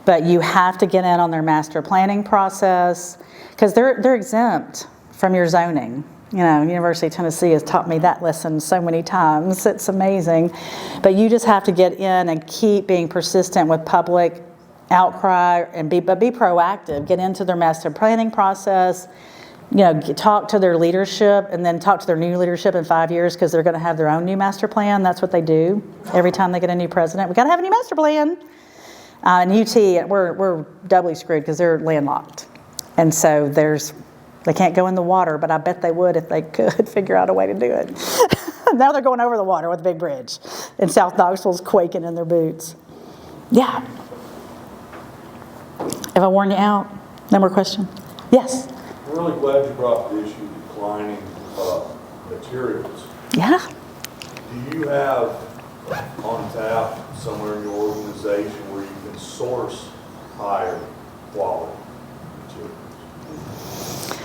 But you have to get in on their master planning process, because they're exempt from your zoning. You know, University of Tennessee has taught me that lesson so many times. It's amazing. But you just have to get in and keep being persistent with public outcry, and be proactive. Get into their master planning process. You know, talk to their leadership, and then talk to their new leadership in 5 years, because they're going to have their own new master plan. That's what they do every time they get a new president. We got to have a new master plan. And UT, we're doubly screwed because they're landlocked, and so they can't go in the water. But I bet they would if they could figure out a way to do it. Now they're going over the water with a big bridge, and South Knoxville's quaking in their boots. Yeah. Have I worn you out? No more questions? Yes. I'm really glad you brought the issue of declining materials. Yeah. Do you have on tap somewhere in your organization where you can source higher quality materials?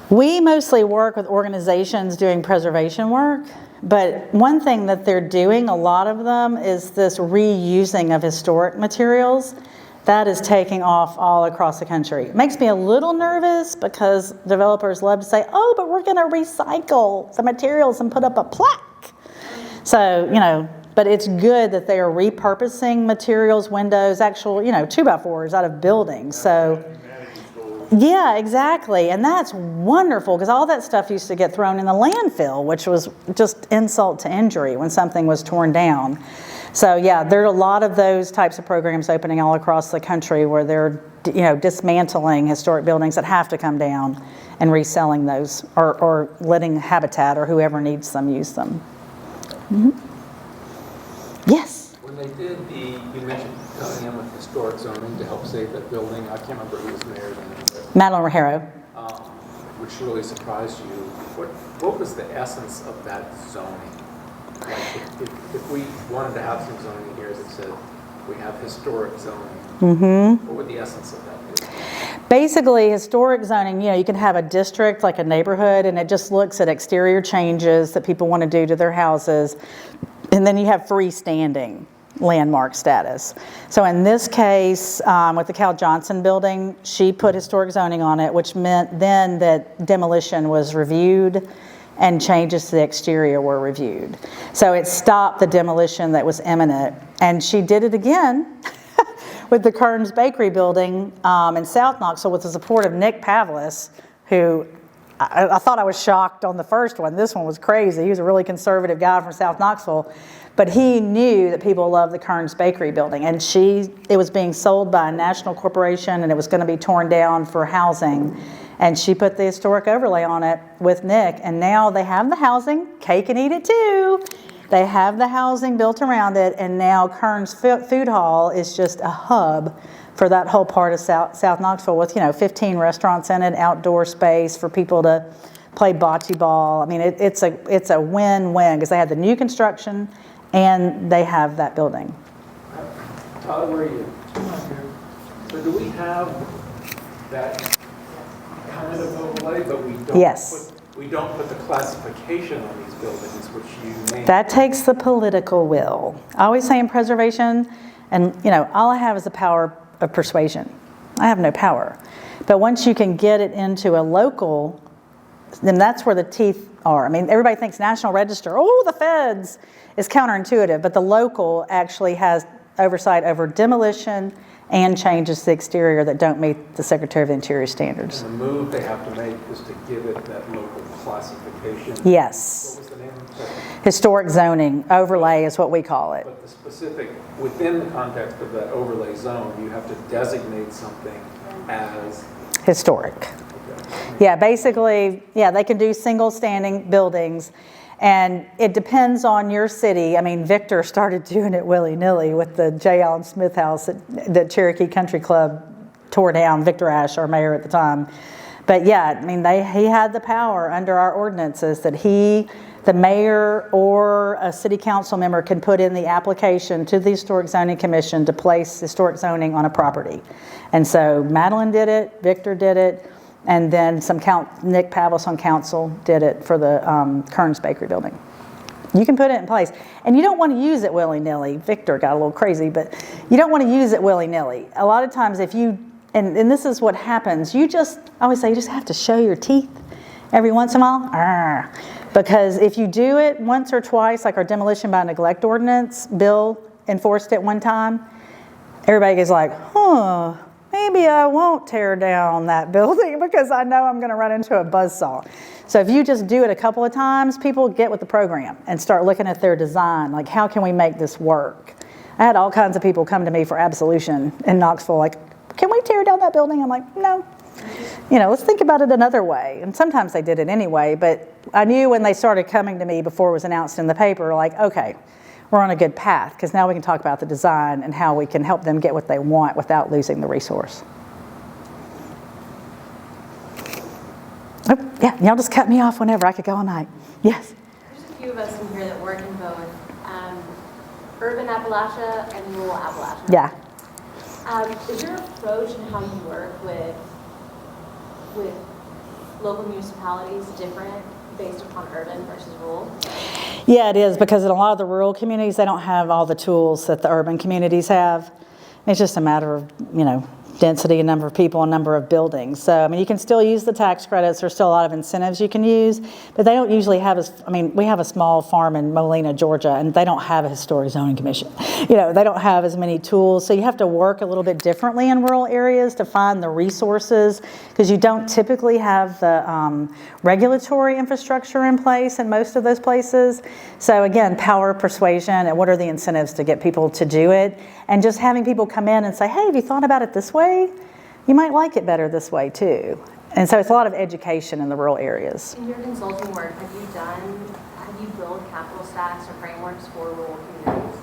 We mostly work with organizations doing preservation work, but one thing that they're doing, a lot of them, is this reusing of historic materials. That is taking off all across the country. It makes me a little nervous because developers love to say, oh, but we're going to recycle the materials and put up a plaque. So, you know, but it's good that they are repurposing materials, windows, actual, 2x4s out of buildings. So, yeah, exactly. And that's wonderful, because all that stuff used to get thrown in the landfill, which was just insult to injury when something was torn down. So yeah, there are a lot of those types of programs opening all across the country where they're, dismantling historic buildings that have to come down and reselling those, or letting Habitat or whoever needs them use them. Mm-hmm. Yes. When they did you mentioned coming in with historic zoning to help save that building. I can't remember who was mayor then. But, Madeline Rogero. which really surprised you. What was the essence of that zoning? Like if we wanted to have some zoning here that said we have historic zoning, what would the essence of that be? Basically, historic zoning, you can have a district like a neighborhood, and it just looks at exterior changes that people want to do to their houses. And then you have freestanding landmark status. So in this case, with the Cal Johnson building, she put historic zoning on it, which meant then that demolition was reviewed and changes to the exterior were reviewed. So it stopped the demolition that was imminent. And she did it again with the Kern's Bakery building in South Knoxville with the support of Nick Pavlis, who I thought I was shocked on the first one. This one was crazy. He was a really conservative guy from South Knoxville. But he knew that people loved the Kern's Bakery building. And it was being sold by a national corporation, and it was going to be torn down for housing. And she put the historic overlay on it with Nick. And now they have the housing, cake and eat it too. They have the housing built around it. And now Kern's Food Hall is just a hub for that whole part of South Knoxville with, 15 restaurants in it, outdoor space for people to play bocce ball. I mean, it's a win-win because they have the new construction and they have that building. Todd, where are you? So do we have that kind of overlay, but we don't Yes. we don't put the classification on these buildings, which you named? That takes the political will. I always say in preservation, and all I have is the power of persuasion. I have no power. But once you can get it into a local, then that's where the teeth are. I mean, everybody thinks National Register, the feds, is counterintuitive, but the local actually has oversight over demolition and changes to the exterior that don't meet the Secretary of the Interior standards. And the move they have to make is to give it that local classification. Yes. What was the name of it? Historic zoning overlay is what we call it. But the specific, within the context of that overlay zone, you have to designate something as Historic. Yeah, basically, they can do single standing buildings. And it depends on your city. I mean, Victor started doing it willy-nilly with the J. Allen Smith House that Cherokee Country Club tore down, Victor Ashe, our mayor at the time. But yeah, I mean, he had the power under our ordinances that the mayor or a city council member can put in the application to the Historic Zoning Commission to place historic zoning on a property. And so Madeline did it, Victor did it, and then Nick Pavlis on council did it for the Kearns Bakery building. You can put it in place. And you don't want to use it willy-nilly. Victor got a little crazy, but you don't want to use it willy-nilly. A lot of times if you, and this is what happens, I always say you just have to show your teeth every once in a while. Because if you do it once or twice, like our demolition by neglect ordinance, Bill enforced it one time, everybody gets like, maybe I won't tear down that building because I know I'm going to run into a buzzsaw. So if you just do it a couple of times, people get with the program and start looking at their design, like how can we make this work? I had all kinds of people come to me for absolution in Knoxville, like, can we tear down that building? I'm like, no. Let's think about it another way. And sometimes they did it anyway, but I knew when they started coming to me before it was announced in the paper, like, okay, we're on a good path because now we can talk about the design and how we can help them get what they want without losing the resource. Oh, yeah, y'all just cut me off whenever. I could go all night. Yes? There's a few of us in here that work in both urban Appalachia and rural Appalachia. Yeah. Is your approach and how you work with local municipalities different based upon urban versus rural? Yeah, it is, because in a lot of the rural communities, they don't have all the tools that the urban communities have. It's just a matter of, density, a number of people, a number of buildings. So, you can still use the tax credits. There's still a lot of incentives you can use, but they don't usually have we have a small farm in Molina, Georgia, and they don't have a historic zoning commission. They don't have as many tools. So you have to work a little bit differently in rural areas to find the resources, because you don't typically have the regulatory infrastructure in place in most of those places. So again, power of persuasion, and what are the incentives to get people to do it? And just having people come in and say, hey, have you thought about it this way? You might like it better this way too. And so it's a lot of education in the rural areas. In your consulting work, have you built capital stacks or frameworks for rural communities?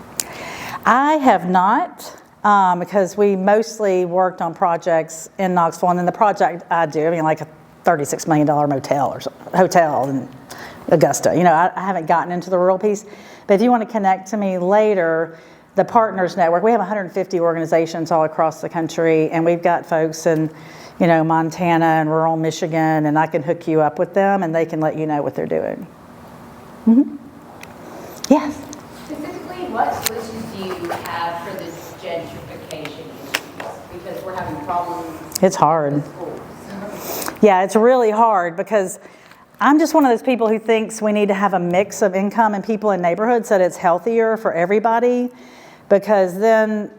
I have not, because we mostly worked on projects in Knoxville, and then the project I do, like a $36 million motel or hotel in Augusta. I haven't gotten into the rural piece. But if you want to connect to me later, the Partners Network, we have 150 organizations all across the country, and we've got folks in, Montana and rural Michigan, and I can hook you up with them, and they can let you know what they're doing. Mm-hmm. Yes? Specifically, what solutions do you have for this gentrification issues? Because we're having problems. It's hard. With schools. Yeah, it's really hard, because I'm just one of those people who thinks we need to have a mix of income and people in neighborhoods, that it's healthier for everybody, because then,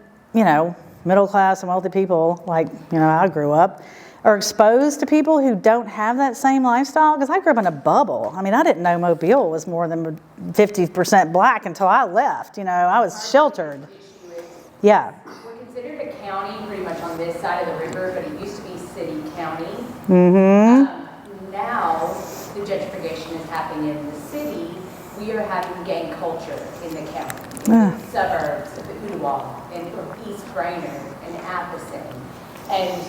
middle class and wealthy people, like, I grew up, are exposed to people who don't have that same lifestyle, because I grew up in a bubble. I didn't know Mobile was more than 50% black until I left. I was sheltered. Yeah. We're considered a county pretty much on this side of the river, but it used to be city county. Mm-hmm. Now, the gentrification is happening in the city. We are having gang culture in the county. Suburbs of Ottawa and East Brainerd and Appleton. And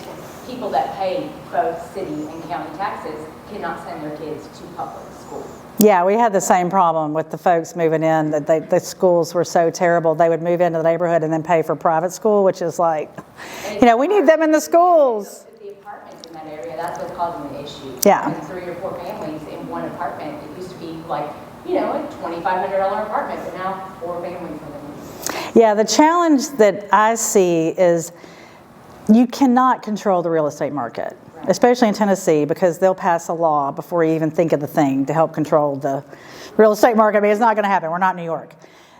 people that pay both city and county taxes cannot send their kids to public school. Yeah, we had the same problem with the folks moving in, that the schools were so terrible. They would move into the neighborhood and then pay for private school, which is like, we need them in the schools. The apartments in that area, that's what's causing the issue. Yeah. And 3 or 4 families in one apartment. It used to be like, a $2,500 apartment, but now 4 families for them. Yeah, the challenge that I see is you cannot control the real estate market, especially in Tennessee, because they'll pass a law before you even think of the thing to help control the real estate market. It's not going to happen. We're not New York.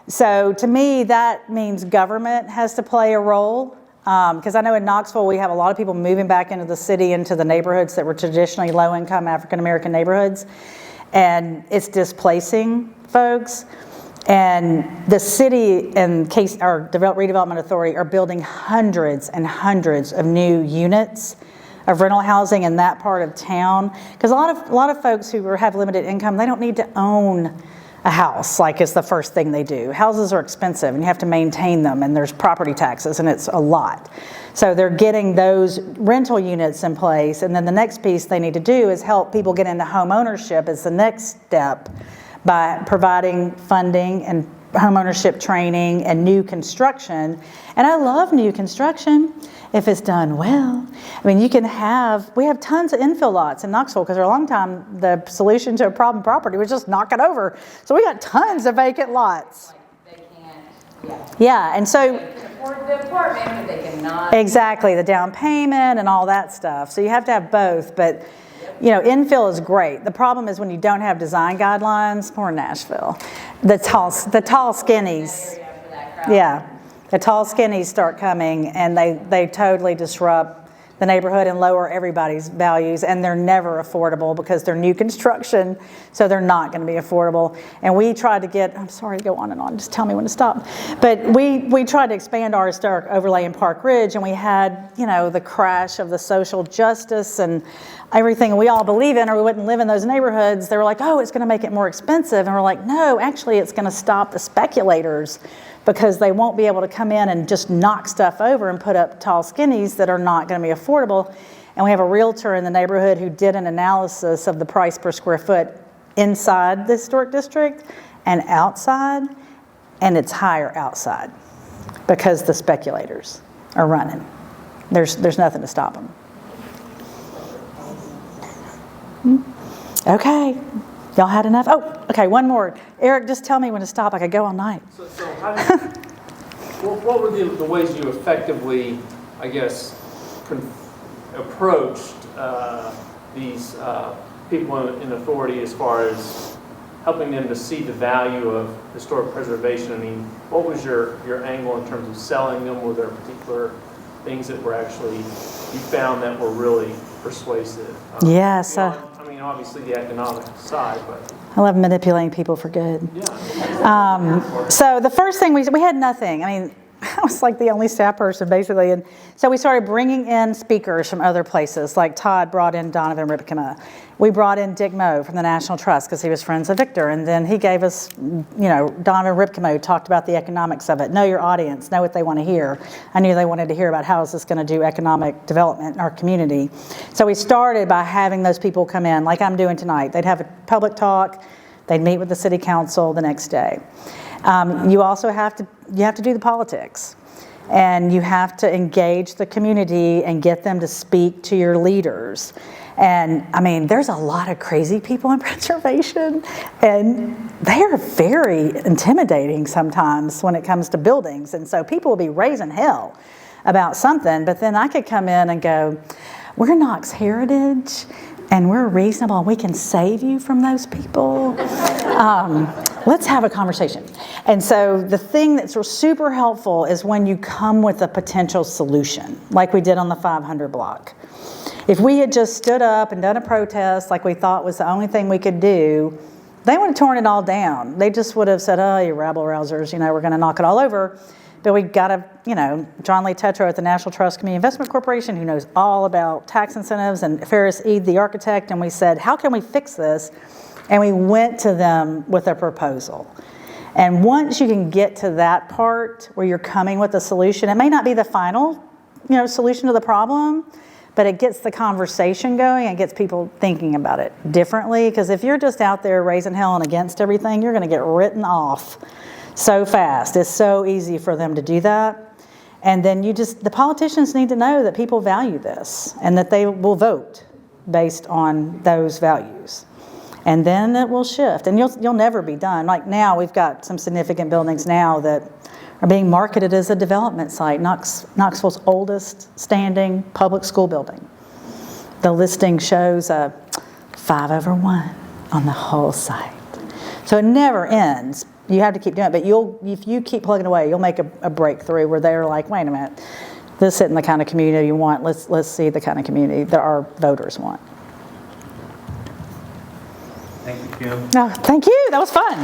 So to me, that means government has to play a role, because I know in Knoxville we have a lot of people moving back into the city, into the neighborhoods that were traditionally low-income African-American neighborhoods, and it's displacing folks. And the city and our redevelopment authority are building hundreds and hundreds of new units of rental housing in that part of town, because a lot of folks who have limited income, they don't need to own a house, like it's the first thing they do. Houses are expensive and you have to maintain them, and there's property taxes, and it's a lot. So they're getting those rental units in place, and then the next piece they need to do is help people get into home ownership as the next step by providing funding and home ownership training and new construction. And I love new construction if it's done well. I mean, we have tons of infill lots in Knoxville, because for a long time the solution to a problem property was just knock it over. So we got tons of vacant lots. They can't, Yeah, and so They can afford the apartment, but they cannot. exactly, the down payment and all that stuff. So you have to have both, but infill is great. The problem is when you don't have design guidelines. Poor Nashville. The tall skinnies. Area for that crowd. Yeah, the tall skinnies start coming, and they totally disrupt the neighborhood and lower everybody's values, and they're never affordable because they're new construction, so they're not going to be affordable. And we tried to get, I'm sorry to go on and on, just tell me when to stop. But we tried to expand our historic overlay in Park Ridge, and we had, the crash of the social justice and everything we all believe in, or we wouldn't live in those neighborhoods. They were like, oh, it's going to make it more expensive. And we're like, no, actually it's going to stop the speculators, because they won't be able to come in and just knock stuff over and put up tall skinnies that are not going to be affordable. And we have a realtor in the neighborhood who did an analysis of the price per square foot inside the historic district and outside, and it's higher outside because the speculators are running. There's nothing to stop them. Okay, y'all had enough? Oh, okay, one more. Eric, just tell me when to stop. I could go all night. So how what were the ways you effectively, I guess, approached these people in authority as far as helping them to see the value of historic preservation? I mean, what was your angle in terms of selling them? Were there particular things that were actually, you found that were really persuasive? Yes. I mean, obviously the economic side, but... I love manipulating people for good. Yeah. So the first thing we had nothing. I mean, I was like the only staff person basically. And so we started bringing in speakers from other places. Like Todd brought in Donovan Ripkema. We brought in Dick Moe from the National Trust because he was friends with Victor. And then he gave us, Donovan Ripkema talked about the economics of it. Know your audience, know what they want to hear. I knew they wanted to hear about how is this going to do economic development in our community. So we started by having those people come in like I'm doing tonight. They'd have a public talk. They'd meet with the city council the next day. You also have to do the politics, and you have to engage the community and get them to speak to your leaders. And I mean, there's a lot of crazy people in preservation, and they are very intimidating sometimes when it comes to buildings. And so people will be raising hell about something, but then I could come in and go, we're Knox Heritage, and we're reasonable, and we can save you from those people. Let's have a conversation. And so the thing that's super helpful is when you come with a potential solution, like we did on the 500 block. If we had just stood up and done a protest like we thought was the only thing we could do, they would have torn it all down. They just would have said, oh, you rabble rousers, we're going to knock it all over. But we got John Lee Tetreault at the National Trust Community Investment Corporation, who knows all about tax incentives, and Ferris Eade, the architect, and we said, how can we fix this? And we went to them with a proposal. And once you can get to that part where you're coming with a solution, it may not be the final, solution to the problem, but it gets the conversation going and gets people thinking about it differently. Because if you're just out there raising hell and against everything, you're going to get written off so fast. It's so easy for them to do that. And then the politicians need to know that people value this and that they will vote based on those values. And then it will shift, and you'll never be done. Like now, we've got some significant buildings now that are being marketed as a development site. Knoxville's oldest standing public school building. The listing shows a 5/1 on the whole site. So it never ends. You have to keep doing it, but if you keep plugging away, you'll make a breakthrough where they're like, wait a minute, this isn't the kind of community you want. Let's see the kind of community that our voters want. Thank you, Kim. Oh, thank you. That was fun.